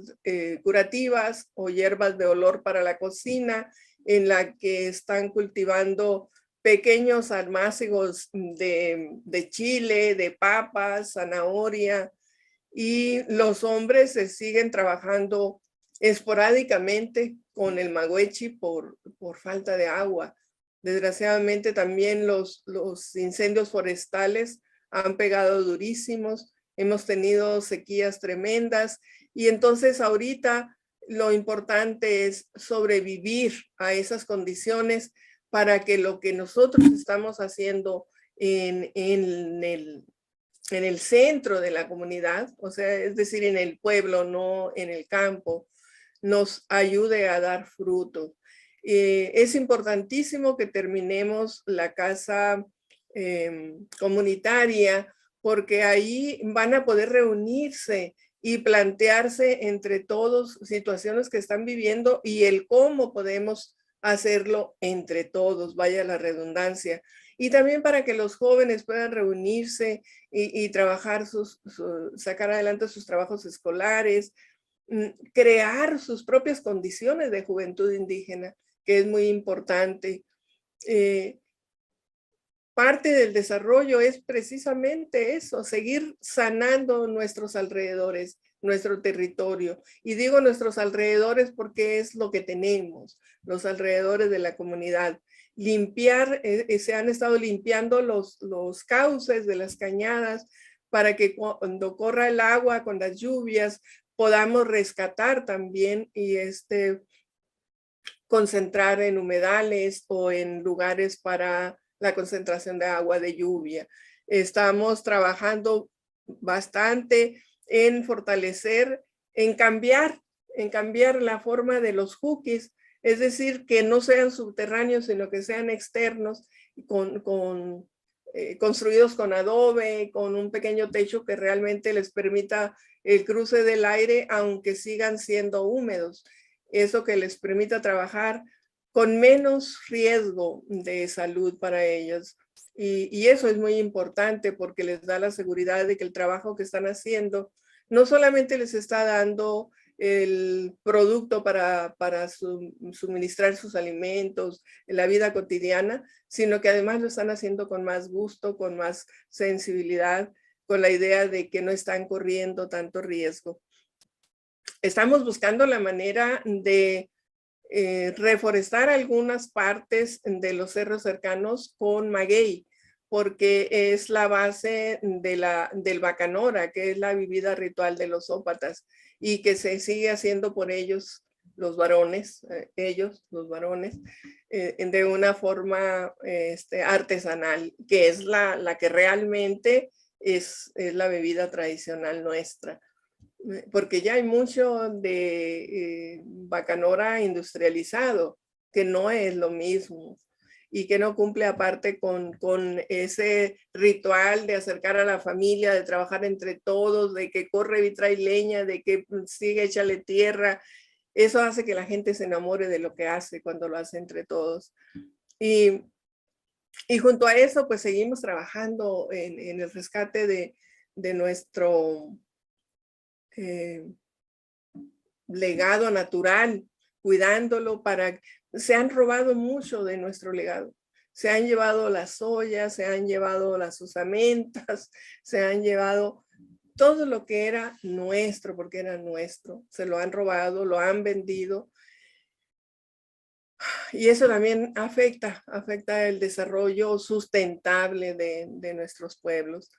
curativas o hierbas de olor para la cocina, en la que están cultivando pequeños almácigos de chile, de papas, zanahoria, y los hombres se siguen trabajando esporádicamente con el maguechi por falta de agua. Desgraciadamente también los incendios forestales han pegado durísimos, hemos tenido sequías tremendas y entonces ahorita lo importante es sobrevivir a esas condiciones para que lo que nosotros estamos haciendo en el centro de la comunidad, o sea, es decir, en el pueblo, no en el campo, nos ayude a dar fruto. Es importantísimo que terminemos la casa comunitaria, porque ahí van a poder reunirse y plantearse entre todos situaciones que están viviendo y el cómo podemos hacerlo entre todos, vaya la redundancia. Y también para que los jóvenes puedan reunirse y trabajar, sacar adelante sus trabajos escolares, crear sus propias condiciones de juventud indígena, que es muy importante. Parte del desarrollo es precisamente eso, seguir sanando nuestros alrededores, nuestro territorio. Y digo nuestros alrededores porque es lo que tenemos, los alrededores de la comunidad. Limpiar, se han estado limpiando los cauces de las cañadas para que cuando corra el agua con las lluvias podamos rescatar también y concentrar en humedales o en lugares para la concentración de agua de lluvia. Estamos trabajando bastante en fortalecer, en cambiar la forma de los jukis, es decir, que no sean subterráneos, sino que sean externos, construidos con adobe, con un pequeño techo que realmente les permita el cruce del aire, aunque sigan siendo húmedos. Eso que les permita trabajar con menos riesgo de salud para ellos. Y eso es muy importante porque les da la seguridad de que el trabajo que están haciendo no solamente les está dando el producto para suministrar sus alimentos en la vida cotidiana, sino que además lo están haciendo con más gusto, con más sensibilidad, con la idea de que no están corriendo tanto riesgo. Estamos buscando la manera de reforestar algunas partes de los cerros cercanos con maguey, porque es la base del bacanora, que es la bebida ritual de los ópatas, y que se sigue haciendo por ellos, los varones, de una forma artesanal, que es la que realmente es la bebida tradicional nuestra. Porque ya hay mucho de bacanora industrializado, que no es lo mismo y que no cumple aparte con ese ritual de acercar a la familia, de trabajar entre todos, de que corre y trae leña, de que sigue, échale tierra. Eso hace que la gente se enamore de lo que hace cuando lo hace entre todos. Y junto a eso, pues seguimos trabajando en el rescate de nuestro legado natural, cuidándolo se han robado mucho de nuestro legado. Se han llevado las ollas, se han llevado las osamentas, se han llevado todo lo que era nuestro, porque era nuestro. Se lo han robado, lo han vendido. Y eso también afecta el desarrollo sustentable de nuestros pueblos.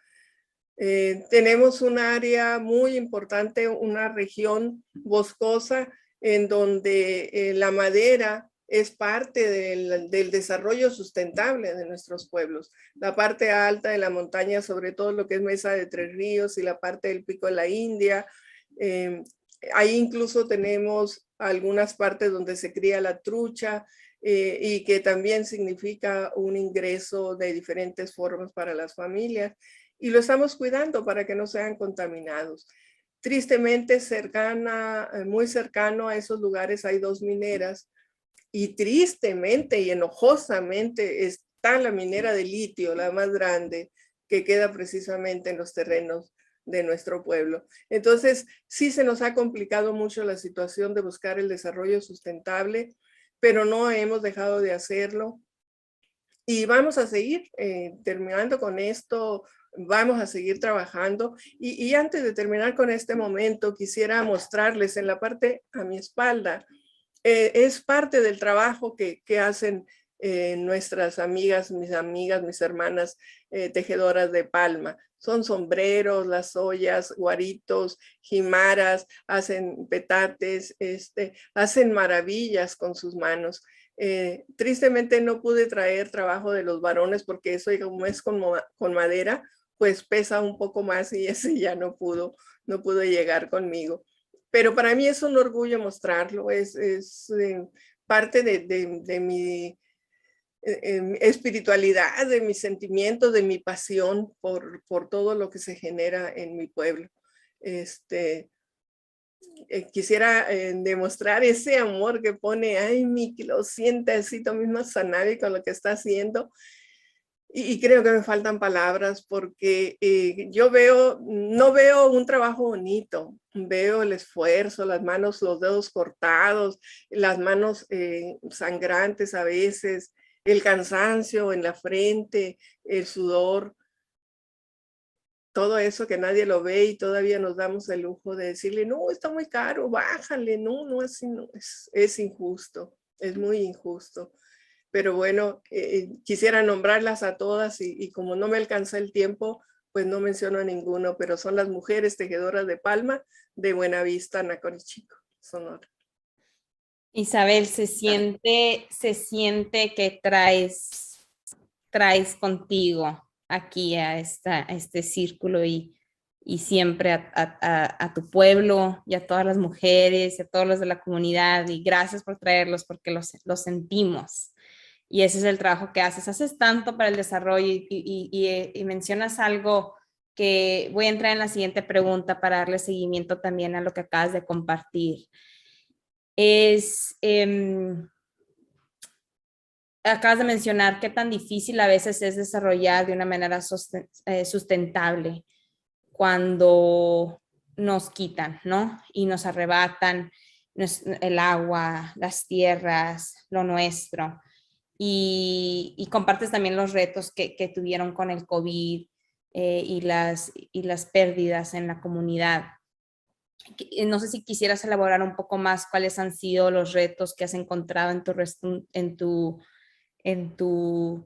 Tenemos un área muy importante, una región boscosa en donde la madera es parte del desarrollo sustentable de nuestros pueblos. La parte alta de la montaña, sobre todo lo que es Mesa de Tres Ríos y la parte del Pico de la India. Ahí incluso tenemos algunas partes donde se cría la trucha y que también significa un ingreso de diferentes formas para las familias. Y lo estamos cuidando para que no sean contaminados. Tristemente, muy cercano a esos lugares hay 2 mineras y tristemente y enojosamente está la minera de litio, la más grande, que queda precisamente en los terrenos de nuestro pueblo. Entonces, sí se nos ha complicado mucho la situación de buscar el desarrollo sustentable, pero no hemos dejado de hacerlo. Y vamos a seguir terminando con esto. Vamos a seguir trabajando y antes de terminar con este momento quisiera mostrarles en la parte a mi espalda, es parte del trabajo que hacen nuestras amigas, mis hermanas tejedoras de palma. Son sombreros, las ollas, guaritos, jimaras, hacen petates, hacen maravillas con sus manos. Tristemente no pude traer trabajo de los varones porque eso como es con madera, pues pesa un poco más y ese ya no pudo llegar conmigo. Pero para mí es un orgullo mostrarlo, es parte de espiritualidad, de mis sentimientos, de mi pasión por todo lo que se genera en mi pueblo. Quisiera demostrar ese amor que pone Amie, que lo siente así, tú misma Tsanavi con lo que está haciendo. Y creo que me faltan palabras porque yo no veo un trabajo bonito, veo el esfuerzo, las manos, los dedos cortados, las manos sangrantes a veces, el cansancio en la frente, el sudor, todo eso que nadie lo ve y todavía nos damos el lujo de decirle, no, está muy caro, bájale, no, así no, es injusto, es muy injusto. Pero bueno, quisiera nombrarlas a todas y como no me alcanza el tiempo, pues no menciono a ninguno, pero son las mujeres tejedoras de palma de Buenavista, Nacorichico, Sonora. Isabel, se siente que traes contigo aquí a este círculo y siempre a tu pueblo y a todas las mujeres y a todos los de la comunidad, y gracias por traerlos porque los sentimos. Y ese es el trabajo que haces tanto para el desarrollo y mencionas algo que voy a entrar en la siguiente pregunta para darle seguimiento también a lo que acabas de compartir. Acabas de mencionar qué tan difícil a veces es desarrollar de una manera sustentable cuando nos quitan, ¿no? Y nos arrebatan el agua, las tierras, lo nuestro. Y compartes también los retos que tuvieron con el COVID y las pérdidas en la comunidad. No sé si quisieras elaborar un poco más cuáles han sido los retos que has encontrado en tu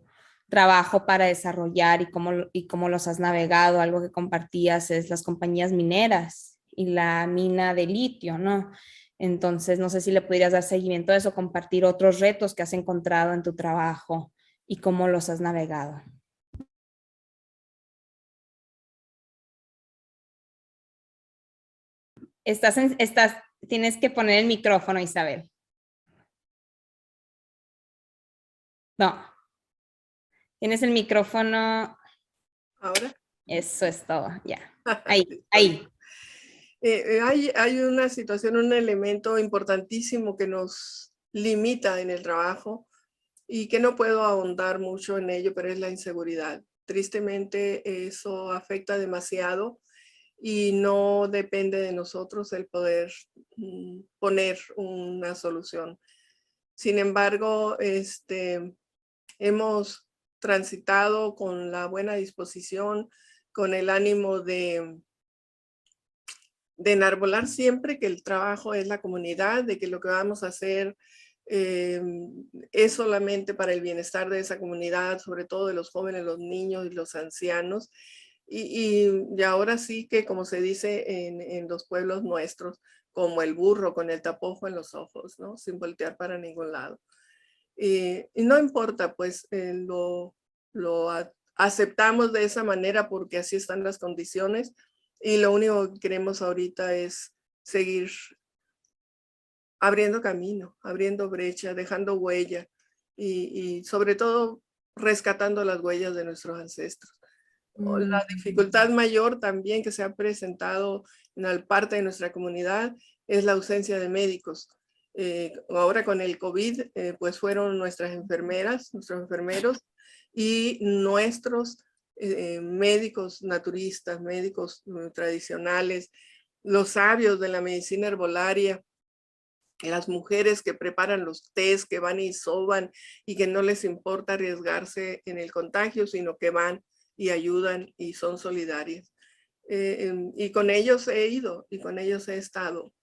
trabajo para desarrollar y cómo los has navegado. Algo que compartías es las compañías mineras y la mina de litio, ¿no? Entonces, no sé si le pudieras dar seguimiento a eso, compartir otros retos que has encontrado en tu trabajo y cómo los has navegado. Tienes que poner el micrófono, Isabel. No. Tienes el micrófono. ¿Ahora? Eso es todo, ya. Ahí. Hay una situación, un elemento importantísimo que nos limita en el trabajo y que no puedo ahondar mucho en ello, pero es la inseguridad. Tristemente eso afecta demasiado y no depende de nosotros el poder poner una solución. Sin embargo, hemos transitado con la buena disposición, con el ánimo de enarbolar siempre que el trabajo es la comunidad, de que lo que vamos a hacer es solamente para el bienestar de esa comunidad, sobre todo de los jóvenes, los niños y los ancianos. Y ahora sí que, como se dice en los pueblos nuestros, como el burro con el tapojo en los ojos, ¿no? Sin voltear para ningún lado. Y no importa, pues lo aceptamos de esa manera porque así están las condiciones. Y lo único que queremos ahorita es seguir abriendo camino, abriendo brecha, dejando huella y sobre todo rescatando las huellas de nuestros ancestros. La dificultad mayor también que se ha presentado en la parte de nuestra comunidad es la ausencia de médicos. Ahora con el COVID, pues fueron nuestras enfermeras, nuestros enfermeros y nuestros médicos naturistas, médicos tradicionales, los sabios de la medicina herbolaria, las mujeres que preparan los tés, que van y soban y que no les importa arriesgarse en el contagio, sino que van y ayudan y son solidarias. Y con ellos he ido y con ellos he estado.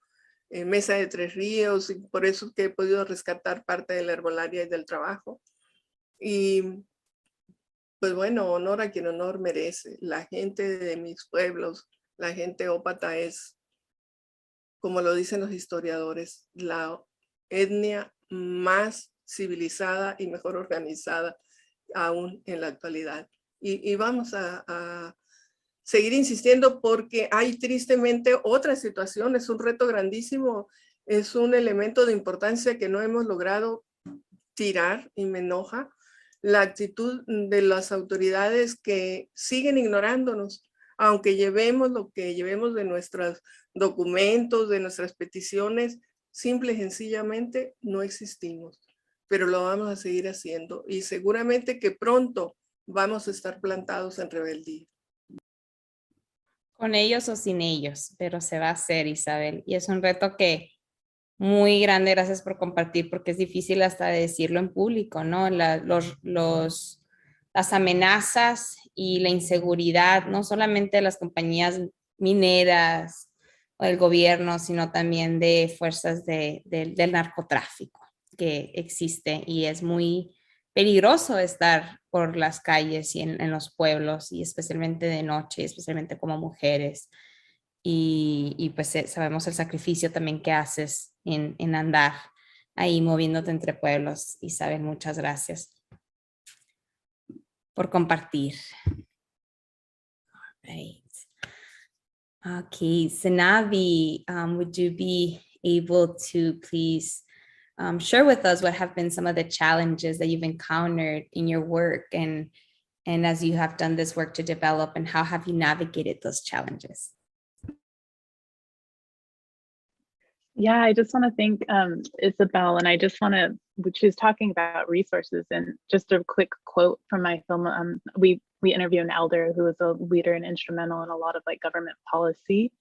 Mesa de Tres Ríos, y por eso que he podido rescatar parte de la herbolaria y del trabajo. Y pues bueno, honor a quien honor merece. La gente de mis pueblos, la gente ópata es, como lo dicen los historiadores, la etnia más civilizada y mejor organizada aún en la actualidad. Y vamos a seguir insistiendo porque hay tristemente otra situación, es un reto grandísimo, es un elemento de importancia que no hemos logrado tirar y me enoja, la actitud de las autoridades que siguen ignorándonos, aunque llevemos lo que llevemos de nuestros documentos, de nuestras peticiones, simple y sencillamente no existimos, pero lo vamos a seguir haciendo y seguramente que pronto vamos a estar plantados en rebeldía. Con ellos o sin ellos, pero se va a hacer, Isabel. Y es un reto que muy grande, gracias por compartir, porque es difícil hasta decirlo en público, ¿no? Las amenazas y la inseguridad, no solamente de las compañías mineras o del gobierno, sino también de fuerzas del narcotráfico que existe y es muy peligroso estar por las calles y en los pueblos y especialmente de noche, especialmente como mujeres. Y pues sabemos el sacrificio también que haces en andar ahí moviéndote entre pueblos. Isabel, muchas gracias por compartir. Right. Okay, Tsanavi, would you be able to please share with us what have been some of the challenges that you've encountered in your work and as you have done this work to develop, and how have you navigated those challenges? Yeah, I just want to thank Isabel, and I just want to, she was talking about resources, and just a quick quote from my film. We interview an elder who was a leader and instrumental in a lot of like government policy,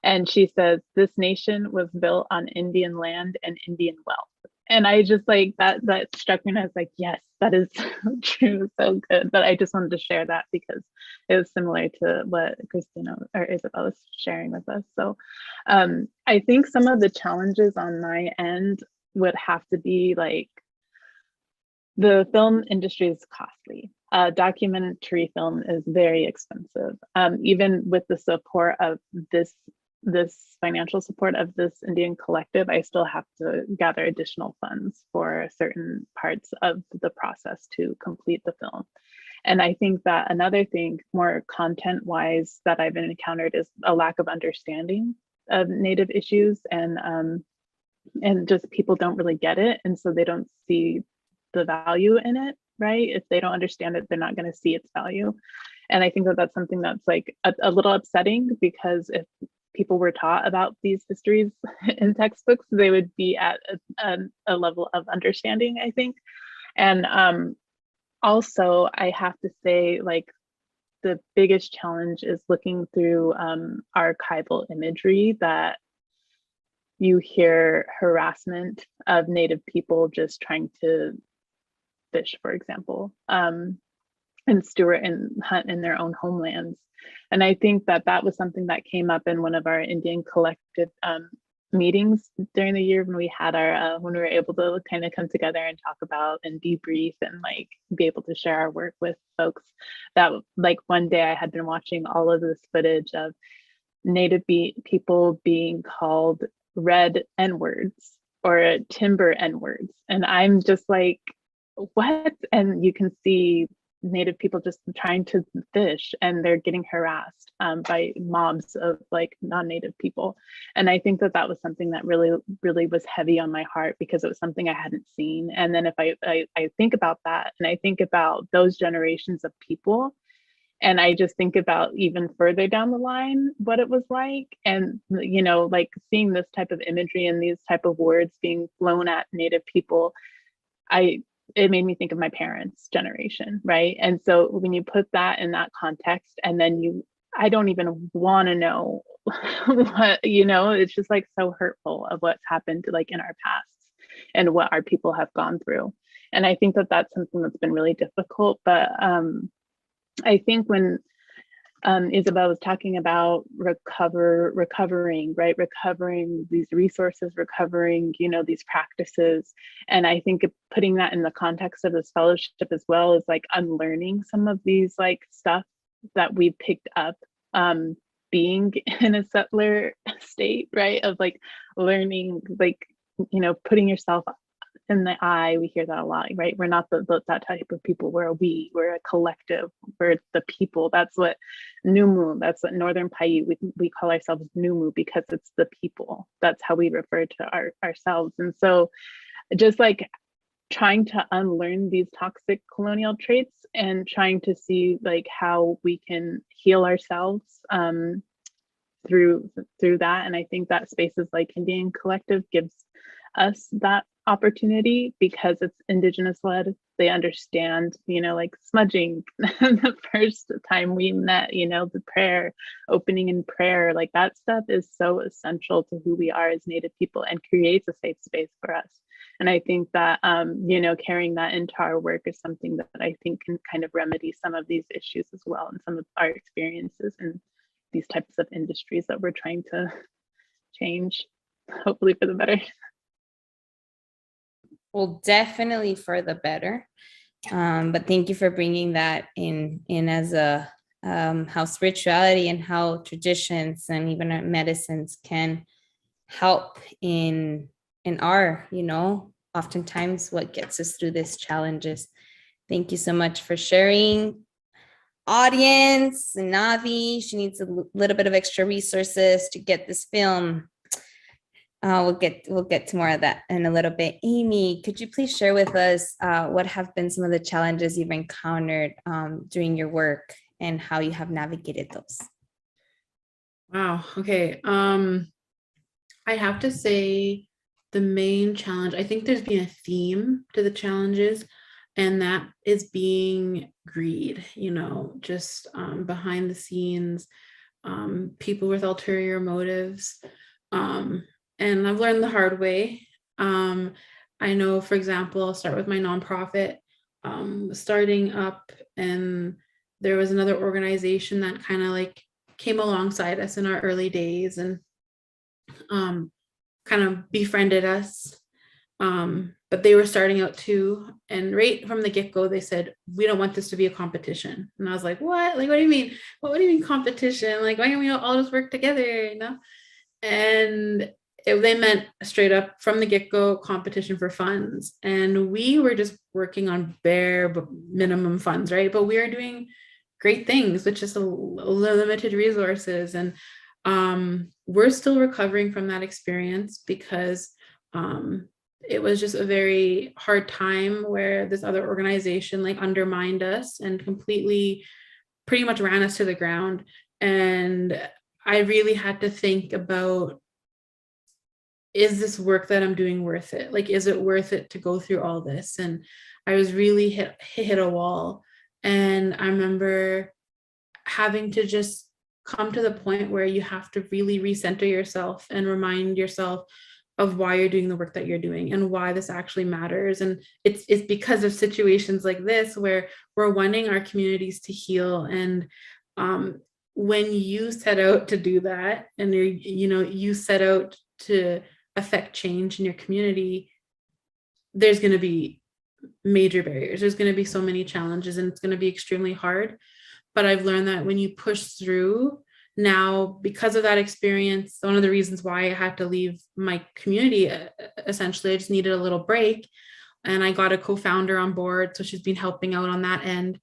and she says, "This nation was built on Indian land and Indian wealth." And I just like that struck me, and I was like, yes, that is so true, so good. But I just wanted to share that because it was similar to what Cristina or Isabel was sharing with us. So I think some of the challenges on my end would have to be like, the film industry is costly. Documentary film is very expensive. Even with the support of this financial support of this Indian collective, I still have to gather additional funds for certain parts of the process to complete the film. And I think that another thing, more content-wise, that I've encountered is a lack of understanding of Native issues, and just people don't really get it, and so they don't see the value in it, right? If they don't understand it, they're not going to see its value. And I think that that's something that's like a little upsetting, because if people were taught about these histories in textbooks, they would be at a level of understanding, I think. And also, I have to say, like, the biggest challenge is looking through archival imagery that you hear harassment of Native people just trying to fish, for example, and steward and hunt in their own homelands. And I think that that was something that came up in one of our Indian collective meetings during the year when we had our when we were able to kind of come together and talk about and debrief and like be able to share our work with folks. That like one day I had been watching all of this footage of Native people being called red N-words or timber N-words, and I'm just like, what? And you can see Native people just trying to fish, and they're getting harassed by mobs of like non-Native people. And I think that that was something that really, really was heavy on my heart, because it was something I hadn't seen. And then if I think about that, and I think about those generations of people, and I just think about even further down the line what it was like, and you know, like seeing this type of imagery and these type of words being flown at Native people, it made me think of my parents' generation, right? And so when you put that in that context, and then I don't even want to know what, you know, it's just like so hurtful of what's happened like in our past and what our people have gone through. And I think that that's something that's been really difficult. But I think when Isabel was talking about recovering, right? Recovering these resources, recovering, you know, these practices. And I think putting that in the context of this fellowship as well is like unlearning some of these like stuff that we picked up being in a settler state, right? Of like learning, like, you know, putting yourself in the eye. We hear that a lot, right? We're not that type of people. We're a collective. We're the people. That's what Numu, that's what Northern Paiute, we call ourselves Numu, because it's the people. That's how we refer to ourselves. And so just like trying to unlearn these toxic colonial traits and trying to see like how we can heal ourselves through that. And I think that spaces like Indian Collective gives us that opportunity because it's Indigenous led. They understand, you know, like smudging the first time we met, you know, the prayer, opening in prayer, like that stuff is so essential to who we are as Native people and creates a safe space for us. And I think that, you know, carrying that into our work is something that I think can kind of remedy some of these issues as well, and some of our experiences in these types of industries that we're trying to change, hopefully for the better. Well, definitely for the better. But thank you for bringing that in as a how spirituality and how traditions and even our medicines can help in our, you know, oftentimes what gets us through these challenges. Thank you so much for sharing. Audience, Tsanavi, she needs a little bit of extra resources to get this film. We'll get to more of that in a little bit. Amie, could you please share with us what have been some of the challenges you've encountered during your work and how you have navigated those? Wow. Okay. I have to say the main challenge, I think there's been a theme to the challenges, and that is being greed, you know, just behind the scenes, people with ulterior motives. And I've learned the hard way. I know, for example, I'll start with my nonprofit, starting up, and there was another organization that kind of like came alongside us in our early days and kind of befriended us. But they were starting out too. And right from the get-go, they said, we don't want this to be a competition. And I was like, what? Like, what do you mean? What do you mean competition? Like, why don't we all just work together, you know? And they meant straight up from the get-go competition for funds. And we were just working on bare minimum funds, right? But we were doing great things with just limited resources. And we're still recovering from that experience because it was just a very hard time where this other organization like undermined us and completely pretty much ran us to the ground. And I really had to think about, is this work that I'm doing worth it? Like, is it worth it to go through all this? And I was really hit a wall. And I remember having to just come to the point where you have to really recenter yourself and remind yourself of why you're doing the work that you're doing and why this actually matters. And it's because of situations like this where we're wanting our communities to heal. And when you set out to do that, and you set out to affect change in your community, there's going to be major barriers. There's going to be so many challenges, and it's going to be extremely hard. But I've learned that when you push through, now, because of that experience, one of the reasons why I had to leave my community, essentially, I just needed a little break. And I got a co-founder on board, so she's been helping out on that end.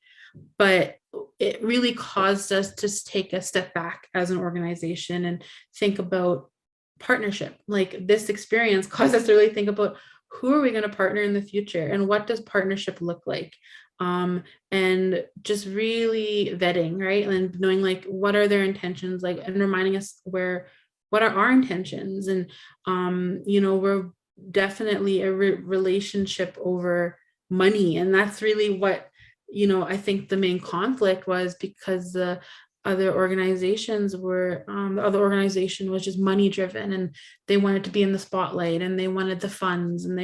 But it really caused us to take a step back as an organization and think about partnership. Like, this experience caused us to really think about, who are we going to partner in the future, and what does partnership look like? And just really vetting, right? And knowing like, what are their intentions, like, and reminding us what are our intentions. And, we're definitely a relationship over money. And that's really what, I think the main conflict was, because the other organizations were, the other organization was just money driven, and they wanted to be in the spotlight, and they wanted the funds, and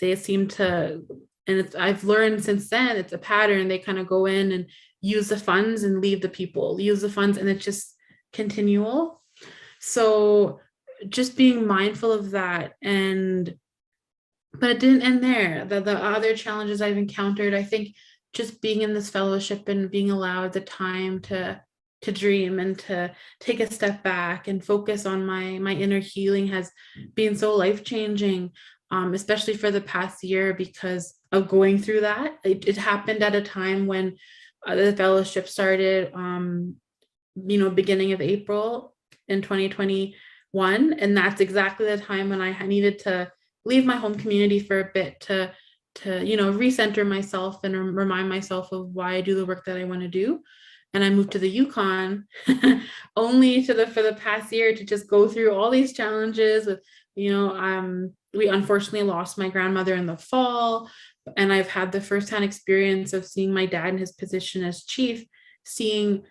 they seemed to, and I've learned since then, it's a pattern. They kind of go in and use the funds and leave the people, use the funds, and it's just continual. So just being mindful of that. But it didn't end there. The other challenges I've encountered, I think just being in this fellowship and being allowed the time to dream and to take a step back and focus on my inner healing has been so life-changing, especially for the past year, because of going through that. It happened at a time when the fellowship started, beginning of April in 2021. And that's exactly the time when I needed to leave my home community for a bit to recenter myself and remind myself of why I do the work that I want to do. And I moved to the Yukon only for the past year to just go through all these challenges with, we unfortunately lost my grandmother in the fall, and I've had the firsthand experience of seeing my dad in his position as chief, seeing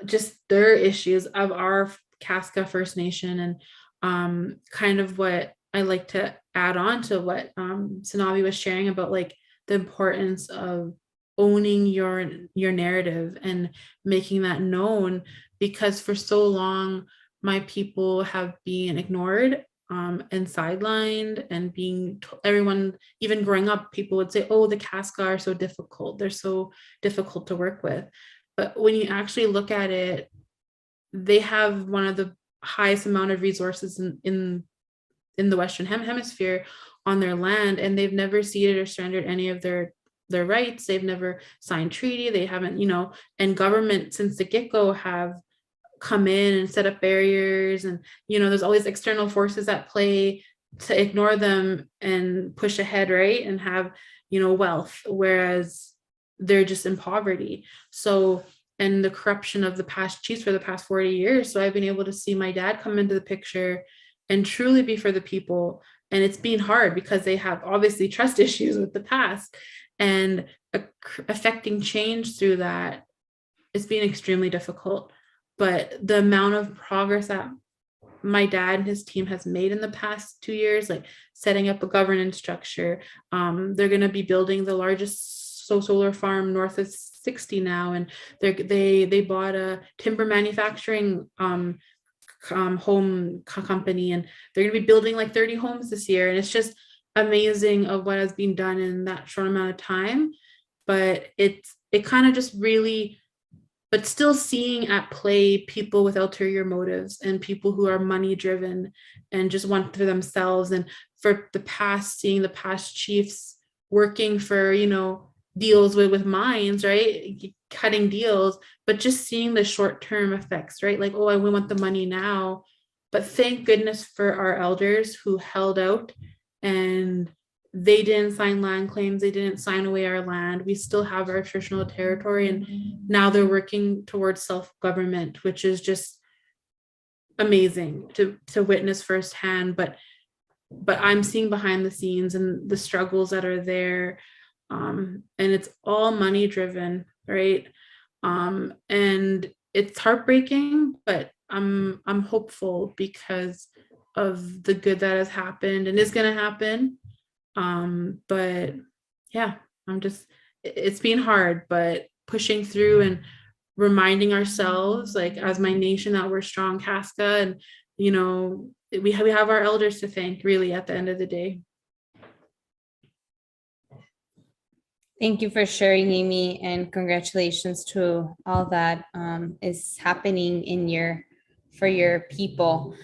just their issues of our Casca First Nation, and kind of what I like to add on to what Tsanavi was sharing about, like the importance of owning your narrative and making that known, because for so long my people have been ignored and sidelined, and everyone, even growing up, people would say, oh, the Casca are so difficult, they're so difficult to work with. But when you actually look at it, they have one of the highest amount of resources in the Western Hemisphere on their land, and they've never ceded or surrendered any of their rights. They've never signed treaty. They haven't, and government since the get-go have come in and set up barriers, and there's always external forces at play to ignore them and push ahead, right, and have wealth, whereas they're just in poverty. So, and the corruption of the past chiefs for the past 40 years. So I've been able to see my dad come into the picture and truly be for the people. And it's been hard because they have obviously trust issues with the past, and affecting change through that, it's been extremely difficult. But the amount of progress that my dad and his team has made in the past 2 years, like setting up a governance structure, they're going to be building the largest solar farm north of 60 now, and they bought a timber manufacturing home company, and they're going to be building like 30 homes this year. And it's just amazing of what has been done in that short amount of time. But it kind of just really, but still seeing at play people with ulterior motives and people who are money driven and just want for themselves. And for the past, seeing the past chiefs working for, deals with mines, right, cutting deals, but just seeing the short-term effects, right, like, oh, we want the money now. But thank goodness for our elders who held out, and they didn't sign land claims, they didn't sign away our land. We still have our traditional territory, and now they're working towards self-government, which is just amazing to witness firsthand. But I'm seeing behind the scenes and the struggles that are there. And it's all money driven, right? And it's heartbreaking, but I'm hopeful because of the good that has happened and is going to happen. But yeah, it's been hard, but pushing through and reminding ourselves, like, as my nation, that we're strong Casca, and we have our elders to thank, really, at the end of the day. Thank you for sharing, Amie, and congratulations to all that is happening for your people.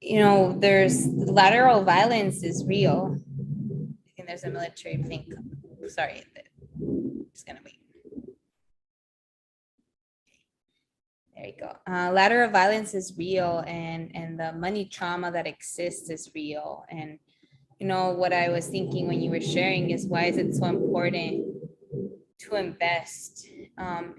There's lateral violence is real. I think there's a military thing. Sorry, just gonna wait. There you go. Lateral violence is real, and the money trauma that exists is real. And what I was thinking when you were sharing is, why is it so important to invest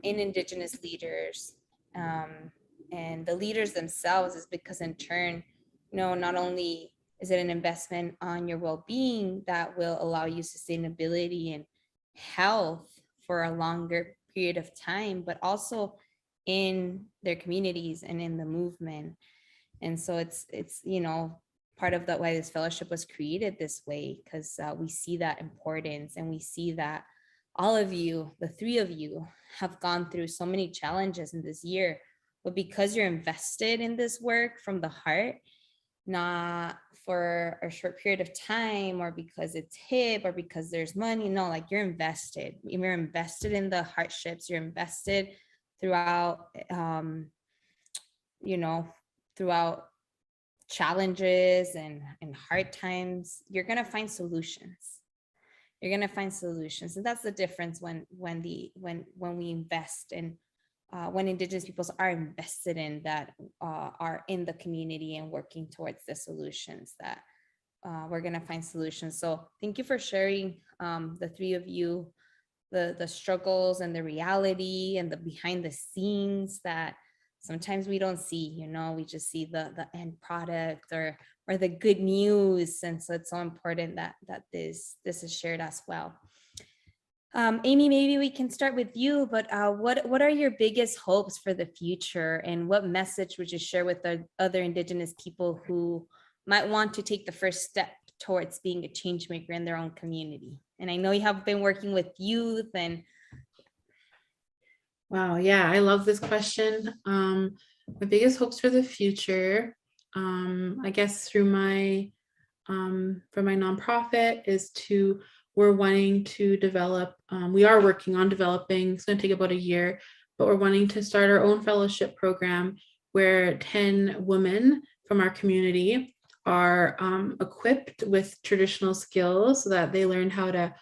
in Indigenous leaders and the leaders themselves? Is because in turn, not only is it an investment on your well-being that will allow you sustainability and health for a longer period of time, but also in their communities and in the movement. And so it's part of why this fellowship was created this way, because we see that importance, and we see that all of you, the three of you, have gone through so many challenges in this year, but because you're invested in this work from the heart, not for a short period of time or because it's hip or because there's money. No, like, you're invested. You're invested in the hardships. You're invested throughout, throughout challenges and hard times. You're going to find solutions. You're going to find solutions. And that's the difference when we invest in, when Indigenous peoples are invested in, that are in the community and working towards the solutions that we're going to find solutions. So thank you for sharing, the three of you, the struggles and the reality and the behind the scenes that sometimes we don't see, you know, we just see the end product or the good news. And so it's so important that this is shared as well. Amie, maybe we can start with you, but what are your biggest hopes for the future, and what message would you share with the other Indigenous people who might want to take the first step towards being a change maker in their own community? And I know you have been working with youth and. Wow, yeah, I love this question. My biggest hopes for the future, I guess through my for my nonprofit is we're wanting to develop, we are working on developing, it's going to take about a year, but we're wanting to start our own fellowship program where 10 women from our community are equipped with traditional skills so that they learn how to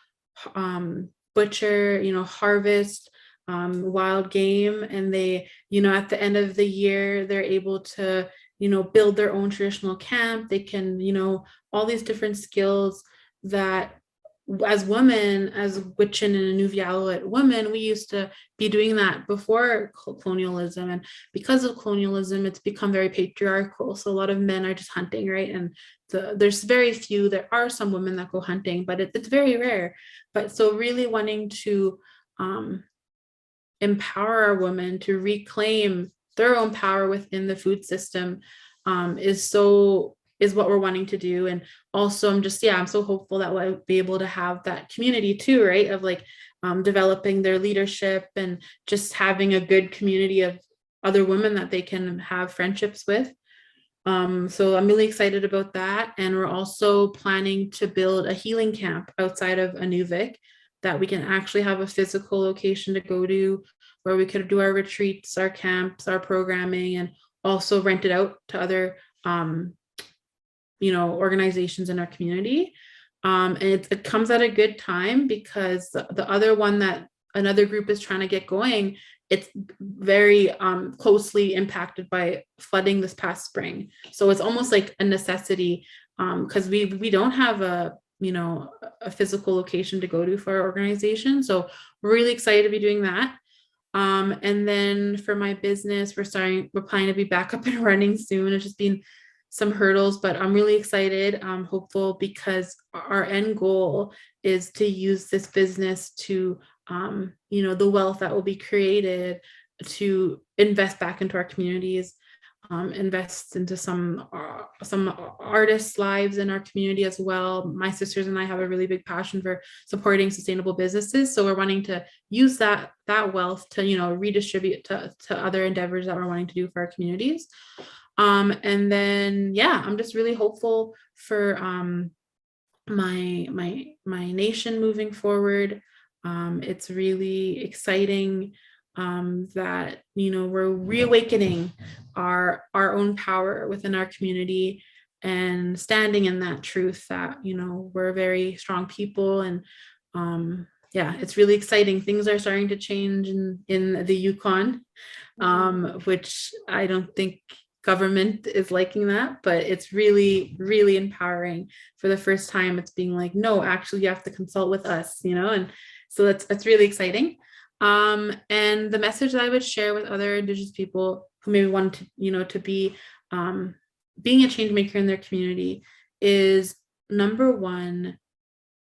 butcher, harvest wild game, and they, at the end of the year, they're able to, build their own traditional camp. They can, all these different skills that as women, as Wiccan and Inuvialuit women, we used to be doing that before colonialism. And because of colonialism, it's become very patriarchal. So a lot of men are just hunting, right? And there's very few, there are some women that go hunting, but it's very rare. But so really wanting to empower our women to reclaim their own power within the food system is what we're wanting to do. And also I'm so hopeful that we'll be able to have that community too, right? Of like developing their leadership and just having a good community of other women that they can have friendships with. So I'm really excited about that. And we're also planning to build a healing camp outside of Inuvik that we can actually have a physical location to go to where we could do our retreats, our camps, our programming, and also rent it out to other organizations in our community. And it comes at a good time because the other one that another group is trying to get going, it's very closely impacted by flooding this past spring. So it's almost like a necessity because we don't have a physical location to go to for our organization. So we're really excited to be doing that. And then for my business, we're planning to be back up and running soon. It's just been some hurdles, but I'm really excited. I'm hopeful because our end goal is to use this business to, the wealth that will be created to invest back into our communities, invest into some artists' lives in our community as well. My sisters and I have a really big passion for supporting sustainable businesses. So we're wanting to use that wealth to, redistribute to other endeavors that we're wanting to do for our communities. And then, I'm just really hopeful for my nation moving forward. It's really exciting that we're reawakening our own power within our community and standing in that truth that we're very strong people. And it's really exciting. Things are starting to change in the Yukon, which I don't think government is liking that, but it's really, really empowering. For the first time, it's being like, no, actually you have to consult with us, and so that's really exciting. And the message that I would share with other Indigenous people who maybe want to, to be being a change maker in their community is, number one,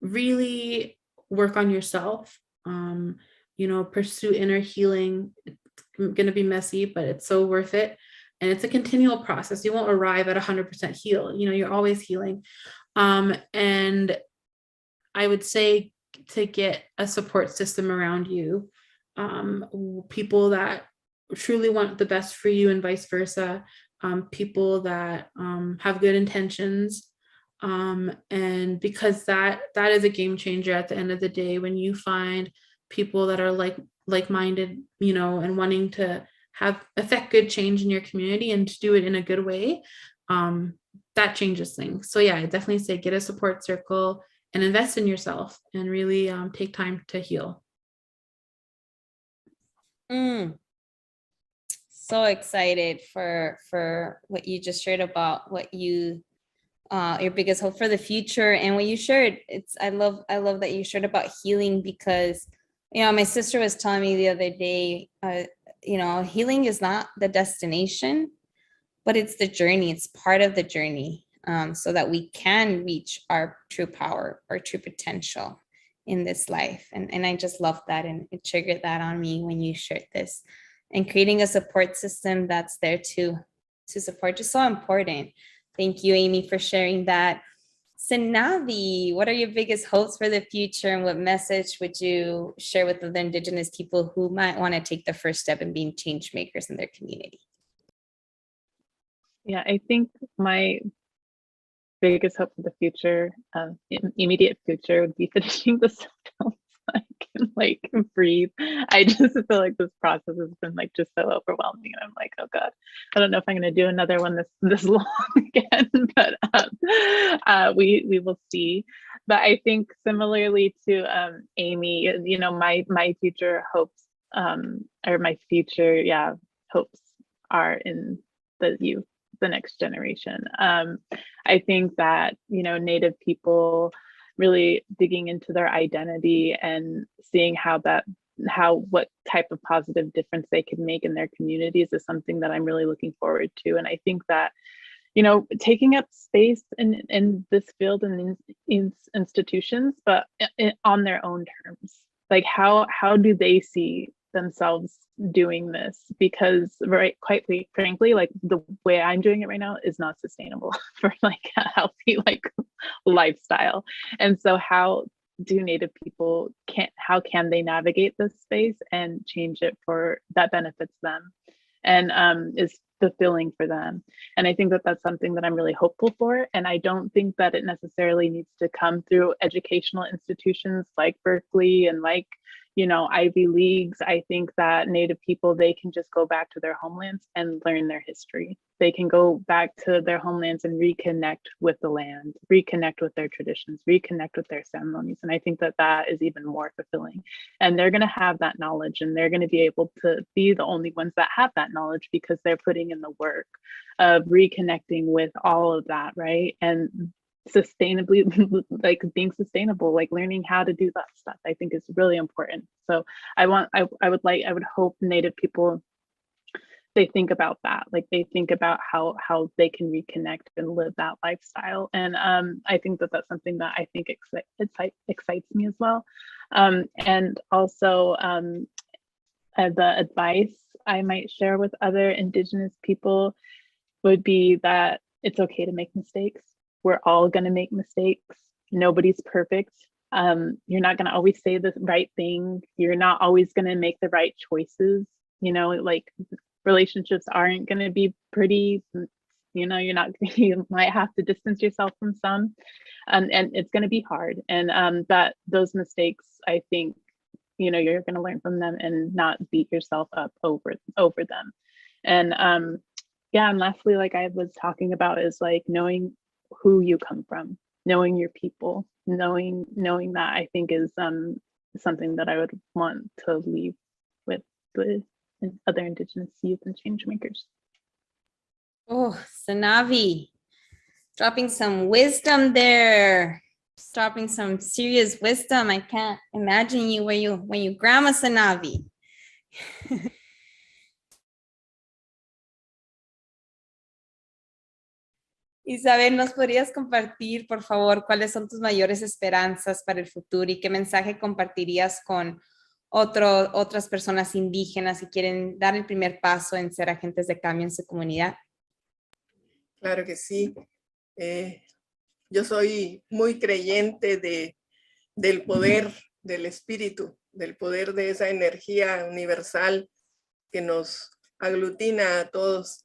really work on yourself. Pursue inner healing. It's going to be messy, but it's so worth it. And it's a continual process. You won't arrive at 100% heal. You're always healing. And I would say to get a support system around you, people that truly want the best for you and vice versa, people that have good intentions. And because that is a game changer at the end of the day, when you find people that are like-minded, and wanting to affect good change in your community and to do it in a good way, that changes things. So I definitely say get a support circle and invest in yourself and really take time to heal. So excited for what you just shared about what you your biggest hope for the future, and what you shared. I love that you shared about healing, because my sister was telling me the other day, healing is not the destination, but it's the journey. It's part of the journey, so that we can reach our true power, our true potential in this life. And I just love that, and it triggered that on me when you shared this. And creating a support system that's there to support is so important. Thank you, Amie, for sharing that. Tsanavi, what are your biggest hopes for the future, and what message would you share with other Indigenous people who might want to take the first step in being change makers in their community? Yeah, I think my biggest hope for the future, immediate future, would be finishing the symptoms. I can breathe. I just feel like this process has been just so overwhelming, and I'm like, oh God, I don't know if I'm going to do another one this long again, but we will see. But I think similarly to Amie, my future hopes, or my future hopes are in the youth, the next generation. I think that Native people really digging into their identity and seeing what type of positive difference they can make in their communities is something that I'm really looking forward to. And I think that taking up space in this field and in institutions, but on their own terms, how do they see themselves doing this? Because quite frankly, the way I'm doing it right now is not sustainable for a healthy lifestyle. And so how do Native people how can they navigate this space and change it for that benefits them and is fulfilling for them? And I think that that's something that I'm really hopeful for. And I don't think that it necessarily needs to come through educational institutions like Berkeley and Ivy Leagues. I think that Native people, they can just go back to their homelands and learn their history. They can go back to their homelands and reconnect with the land, reconnect with their traditions, reconnect with their ceremonies. And I think that that is even more fulfilling. And they're going to have that knowledge, and they're going to be able to be the only ones that have that knowledge because they're putting in the work of reconnecting with all of that, right? And sustainably, being sustainable, learning how to do that stuff, I think is really important. So I would hope Native people, they think about that, they think about how they can reconnect and live that lifestyle. And I think that that's something that I think excites me as well. And also the advice I might share with other Indigenous people would be that it's okay to make mistakes. We're all going to make mistakes. Nobody's perfect. You're not going to always say the right thing. You're not always going to make the right choices. Relationships aren't going to be pretty. You might have to distance yourself from some, and it's going to be hard. And that those mistakes, I think, you're going to learn from them and not beat yourself up over them. And and lastly, I was talking about, is knowing who you come from, knowing your people, knowing that, I think is something that I would want to leave with the other Indigenous youth and change makers. Oh, Tsanavi, dropping some wisdom there, dropping some serious wisdom. I can't imagine you when you grandma Tsanavi. Isabel, ¿nos podrías compartir, por favor, cuáles son tus mayores esperanzas para el futuro y qué mensaje compartirías con otras personas indígenas que quieren dar el primer paso en ser agentes de cambio en su comunidad? Claro que sí. Yo soy muy creyente del poder del espíritu, del poder de esa energía universal que nos aglutina a todos.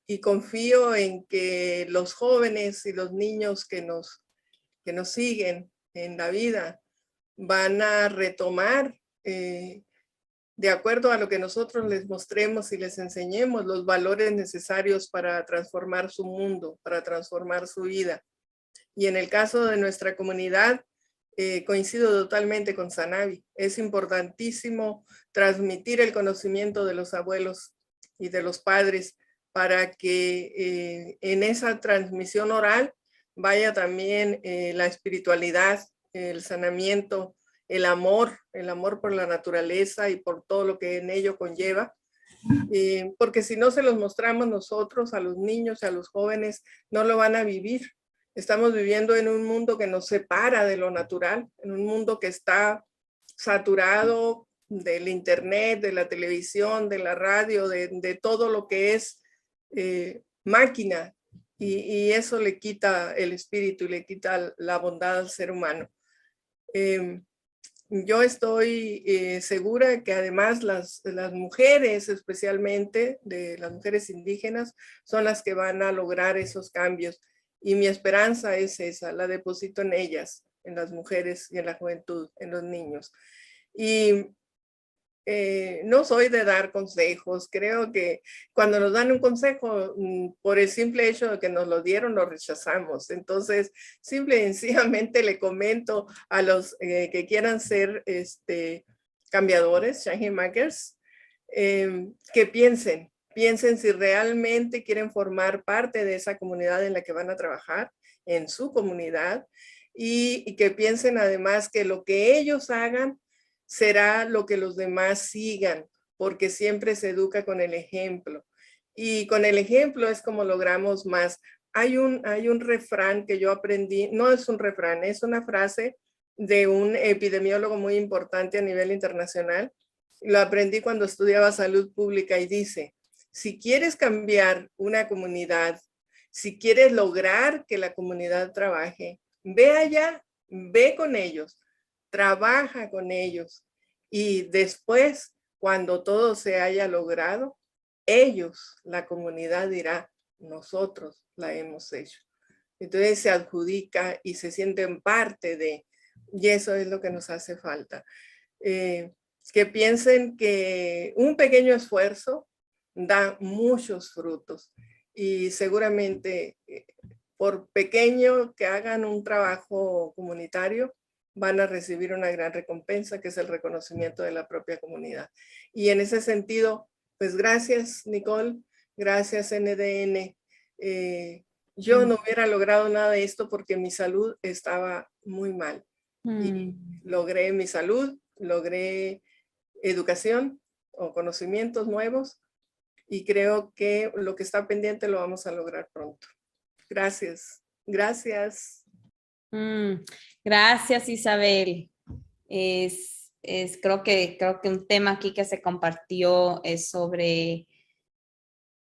Y confío en que los jóvenes y los niños que nos siguen en la vida van a retomar, de acuerdo a lo que nosotros les mostremos y les enseñemos, los valores necesarios para transformar su mundo, para transformar su vida. Y en el caso de nuestra comunidad, coincido totalmente con Tsanavi. Es importantísimo transmitir el conocimiento de los abuelos y de los padres, para que en esa transmisión oral vaya también la espiritualidad, el sanamiento, el amor por la naturaleza y por todo lo que en ello conlleva. Porque si no se los mostramos nosotros a los niños, a los jóvenes, no lo van a vivir. Estamos viviendo en un mundo que nos separa de lo natural, en un mundo que está saturado del internet, de la televisión, de la radio, de todo lo que es máquina, y eso le quita el espíritu y le quita la bondad al ser humano. Yo estoy segura que además las mujeres, especialmente de las mujeres indígenas, son las que van a lograr esos cambios. Y mi esperanza es esa, la deposito en ellas, en las mujeres y en la juventud, en los niños. Y no soy de dar consejos. Creo que cuando nos dan un consejo, por el simple hecho de que nos lo dieron, lo rechazamos. Entonces, simple y sencillamente le comento a los que quieran ser cambiadores, changemakers, que piensen si realmente quieren formar parte de esa comunidad en la que van a trabajar, en su comunidad, y que piensen además que lo que ellos hagan será lo que los demás sigan, porque siempre se educa con el ejemplo. Y con el ejemplo es como logramos más. Hay un refrán que yo aprendí, no es un refrán, es una frase de un epidemiólogo muy importante a nivel internacional. Lo aprendí cuando estudiaba salud pública y dice, si quieres cambiar una comunidad, si quieres lograr que la comunidad trabaje, ve allá, ve con ellos, trabaja con ellos, y después, cuando todo se haya logrado, ellos, la comunidad dirá, nosotros la hemos hecho. Entonces se adjudica y se sienten parte de, y eso es lo que nos hace falta. Que piensen que un pequeño esfuerzo da muchos frutos, y seguramente por pequeño que hagan un trabajo comunitario, van a recibir una gran recompensa, que es el reconocimiento de la propia comunidad. Y en ese sentido, pues gracias, Nicole, gracias, NDN. Yo no hubiera logrado nada de esto porque mi salud estaba muy mal. Y logré mi salud, logré educación o conocimientos nuevos, y creo que lo que está pendiente lo vamos a lograr pronto. Gracias. Gracias. Gracias, Isabel. Creo que un tema aquí que se compartió es sobre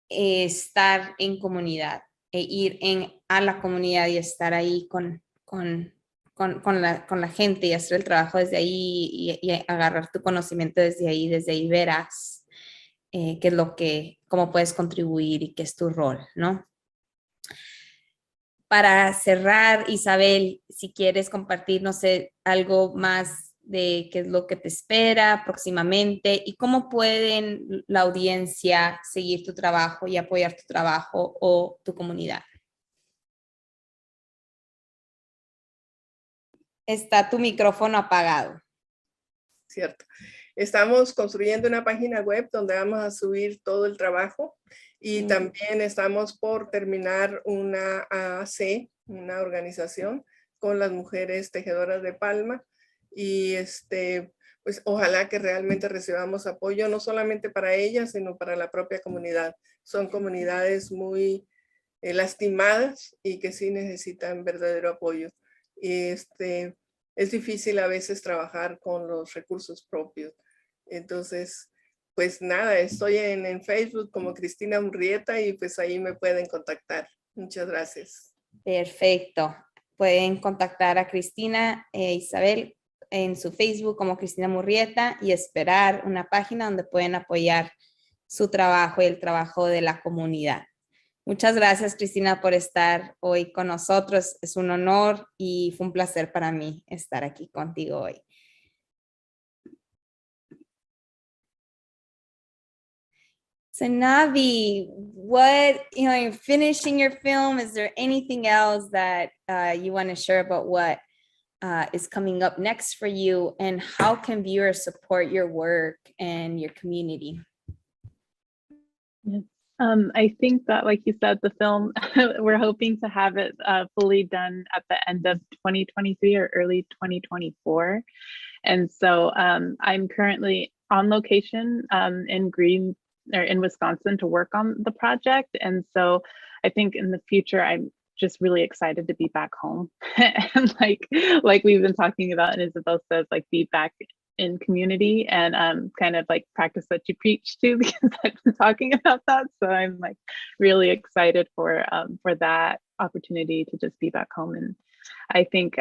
estar en comunidad e ir a la comunidad y estar ahí con la gente y hacer el trabajo desde ahí y agarrar tu conocimiento desde ahí verás qué es cómo puedes contribuir y qué es tu rol, ¿no? Para cerrar, Isabel, si quieres compartir, no sé, algo más de qué es lo que te espera próximamente y cómo pueden la audiencia seguir tu trabajo y apoyar tu trabajo o tu comunidad. Está tu micrófono apagado. Cierto. Estamos construyendo una página web donde vamos a subir todo el trabajo, y también estamos por terminar una AAC, una organización con las mujeres tejedoras de palma, y pues ojalá que realmente recibamos apoyo, no solamente para ellas, sino para la propia comunidad. Son comunidades muy lastimadas y que sí necesitan verdadero apoyo. Y es difícil a veces trabajar con los recursos propios. Entonces, pues nada, estoy en Facebook como Cristina Murrieta, y pues ahí me pueden contactar. Muchas gracias. Perfecto. Pueden contactar a Cristina e Isabel en su Facebook como Cristina Murrieta y esperar una página donde pueden apoyar su trabajo y el trabajo de la comunidad. Muchas gracias, Cristina, por estar hoy con nosotros. Es un honor y fue un placer para mí estar aquí contigo hoy. Tsanavi, you're finishing your film, is there anything else that you want to share about what is coming up next for you, and how can viewers support your work and your community? Yes. I think that, like you said, the film, we're hoping to have it fully done at the end of 2023 or early 2024. And so I'm currently on location in Wisconsin to work on the project. And so I think in the future, I'm just really excited to be back home. And like we've been talking about, and Isabel says, like, be back in community and kind of like practice what you preach to, because I've been talking about that. So I'm like really excited for that opportunity to just be back home. And I think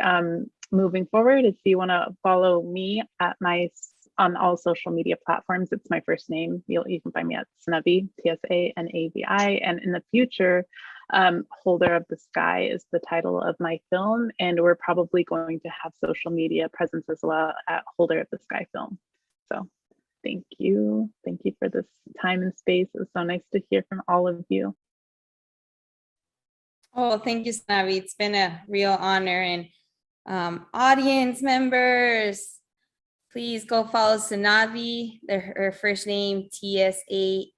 moving forward, if you want to follow me on all social media platforms, it's my first name. You can find me at Tsanavi, Tsanavi. And in the future, Holder of the Sky is the title of my film. And we're probably going to have social media presence as well at Holder of the Sky Film. So thank you. Thank you for this time and space. It was so nice to hear from all of you. Oh, thank you, Snappy. It's been a real honor. And audience members, please go follow Tsanavi. Her first name, Tsanavi.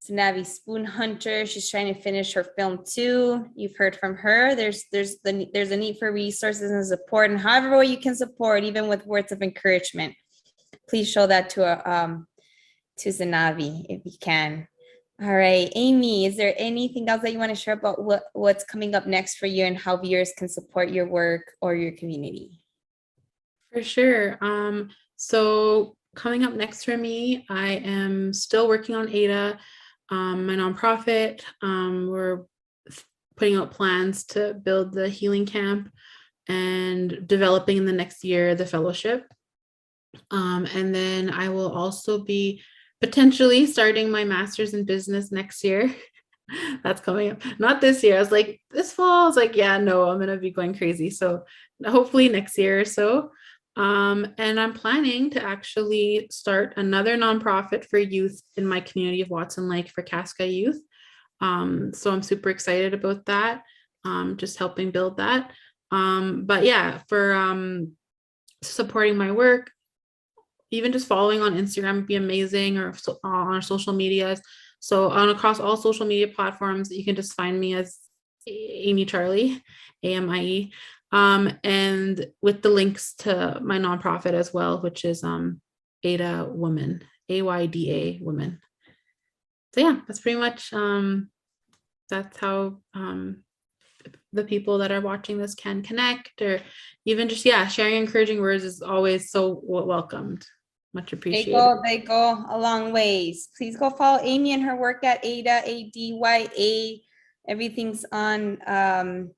Tsanavi Spoonhunter. She's trying to finish her film too. You've heard from her. There's a need for resources and support, and however way you can support, even with words of encouragement, please show that to Tsanavi if you can. All right, Amie, is there anything else that you want to share about what's coming up next for you and how viewers can support your work or your community? For sure. So coming up next for me, I am still working on Ada, my nonprofit. We're putting out plans to build the healing camp and developing in the next year the fellowship. And then I will also be potentially starting my master's in business next year. That's coming up. Not this year. I was like, this fall. I was like, yeah, no, I'm gonna be going crazy. So hopefully next year or so. And I'm planning to actually start another nonprofit for youth in my community of Watson Lake for Casca youth. So I'm super excited about that. Just helping build that. But yeah, for supporting my work, even just following on Instagram would be amazing, or on our social medias. So across all social media platforms, you can just find me as Amie Charlie, AMIE. And with the links to my nonprofit as well, which is Ada Woman, AYDA Women. So yeah, that's pretty much, that's how the people that are watching this can connect, or even just, yeah, sharing encouraging words is always so welcomed. Much appreciated. They go a long ways. Please go follow Amie and her work at Ada, ADYA. Everything's on her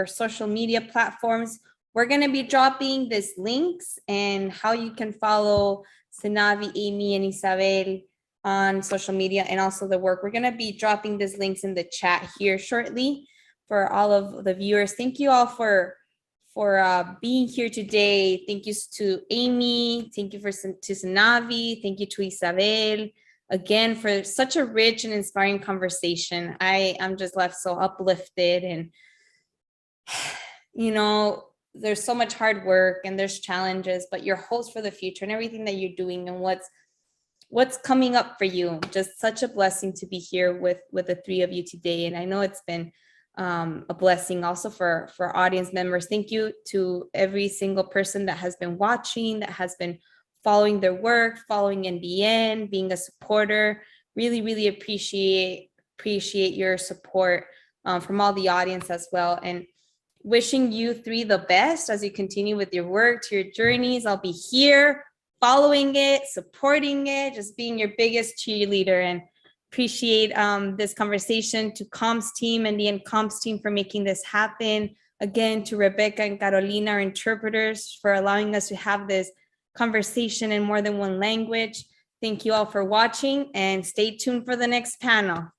social media platforms. We're going to be dropping these links and how you can follow Tsanavi, Amie, and Isabel on social media, and also the work. We're going to be dropping these links in the chat here shortly for all of the viewers. Thank you all for being here today. Thank you to Amie. Thank you to Tsanavi. Thank you to Isabel. Again, for such a rich and inspiring conversation. I'm just left so uplifted, and there's so much hard work and there's challenges, but your hopes for the future and everything that you're doing and what's coming up for you. Just such a blessing to be here with the three of you today. And I know it's been a blessing also for audience members. Thank you to every single person that has been watching, that has been following their work, following NBN, being a supporter. Really, really appreciate your support from all the audience as well. And wishing you three the best as you continue with your work, to your journeys. I'll be here following it, supporting it, just being your biggest cheerleader. And appreciate this conversation, to comms team and the comms team for making this happen. Again, to Rebecca and Carolina, our interpreters, for allowing us to have this conversation in more than one language. Thank you all for watching, and stay tuned for the next panel.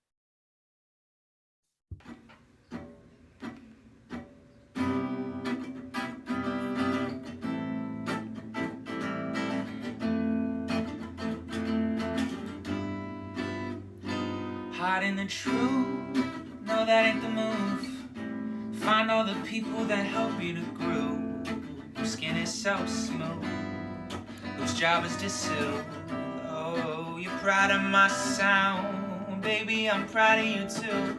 Hiding the truth, no, that ain't the move. Find all the people that help you to grow. Your skin is so smooth. whose job is to soothe. Oh, you're proud of my sound, baby, I'm proud of you too.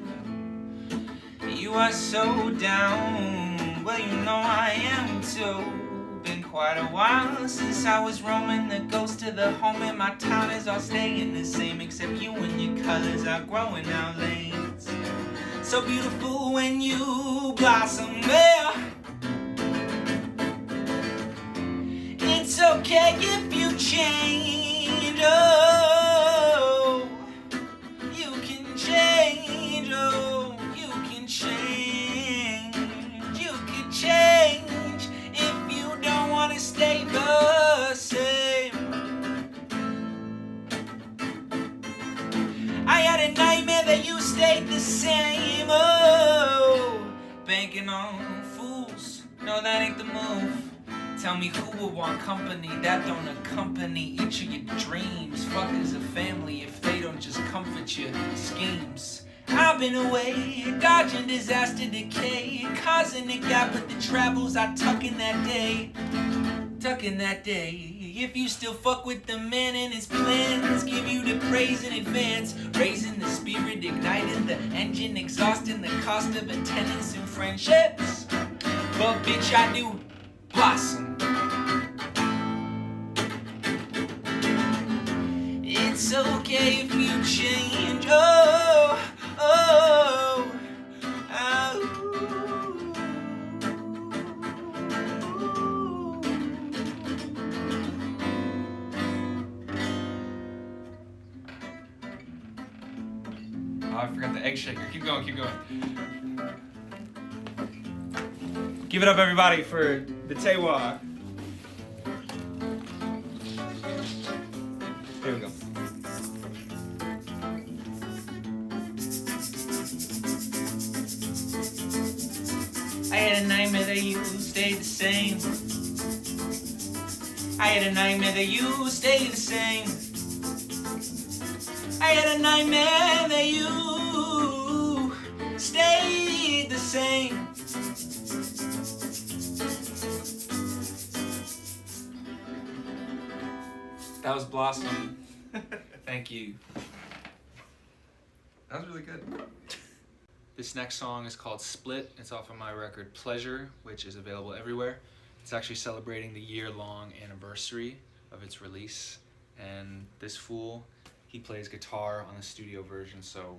You are so down, well you know I am too. Been quite a while since I was roaming the ghost of the home in my town is all staying the same, except you and your colors are growing out lanes. So beautiful when you blossom there. It's okay if you change, oh, you can change, oh, you can change, you can change if you don't want to stay the same. I had a nightmare that you stayed the same, oh, banking on fools, no that ain't the move. Tell me who will want company that don't accompany each of your dreams. Fuck as a family if they don't just comfort your schemes. I've been away, dodging disaster decay, causing a gap with the travels I tuck in that day. Tuck in that day. If you still fuck with the man and his plans, give you the praise in advance. Raising the spirit, igniting the engine, exhausting the cost of attendance and friendships. But bitch, I do blossom. It's okay if you change, oh, oh, oh. Oh, I forgot the egg shaker. Keep going, keep going. Give it up, everybody, for the Tewa. Here we go. I had a nightmare that you stayed the same. I had a nightmare that you stayed the same. I had a nightmare that you stayed the same. That was Blossom. Thank you. That was really good. This next song is called Split. It's off of my record Pleasure, which is available everywhere. It's actually celebrating the year-long anniversary of its release. And this fool, he plays guitar on the studio version, so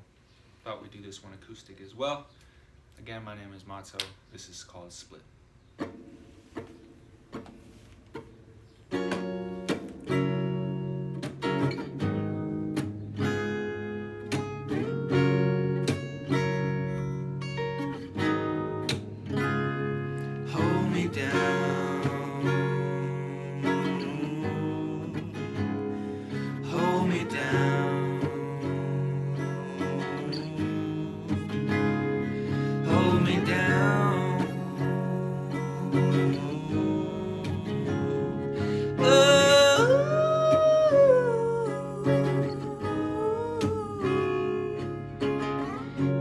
thought we'd do this one acoustic as well. Again, my name is Mato. This is called Split.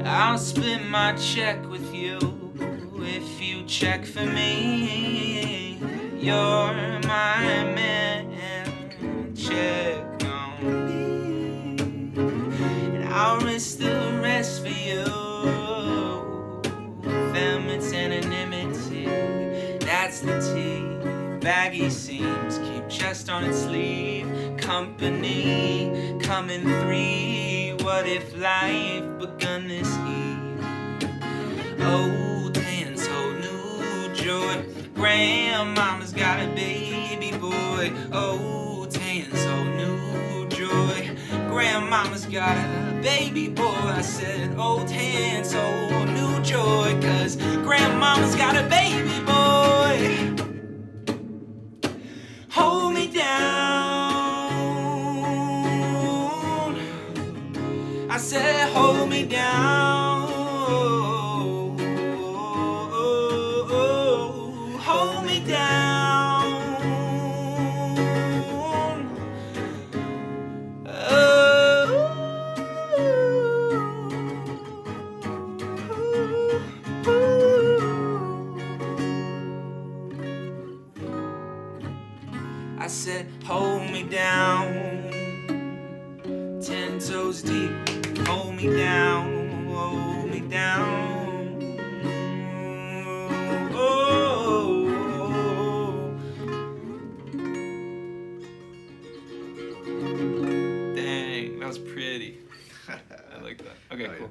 I'll split my check with you if you check for me. You're my man, check on me, and I'll risk the rest for you. Them, it's anonymity, that's the T. Baggy seams, keep chest on its sleeve. Company, coming three. What if life begun this eve? Old hands hold new joy. Grandmama's got a baby boy. Old hands hold new joy. Grandmama's got a baby boy. I said old hands hold new joy, 'cause grandmama's got a baby boy. Hold me down. I said hold me down. Hold me down. I said, hold me down. 10 toes deep, hold me down, hold me down. Oh, dang, that was pretty. I like that. Okay, cool.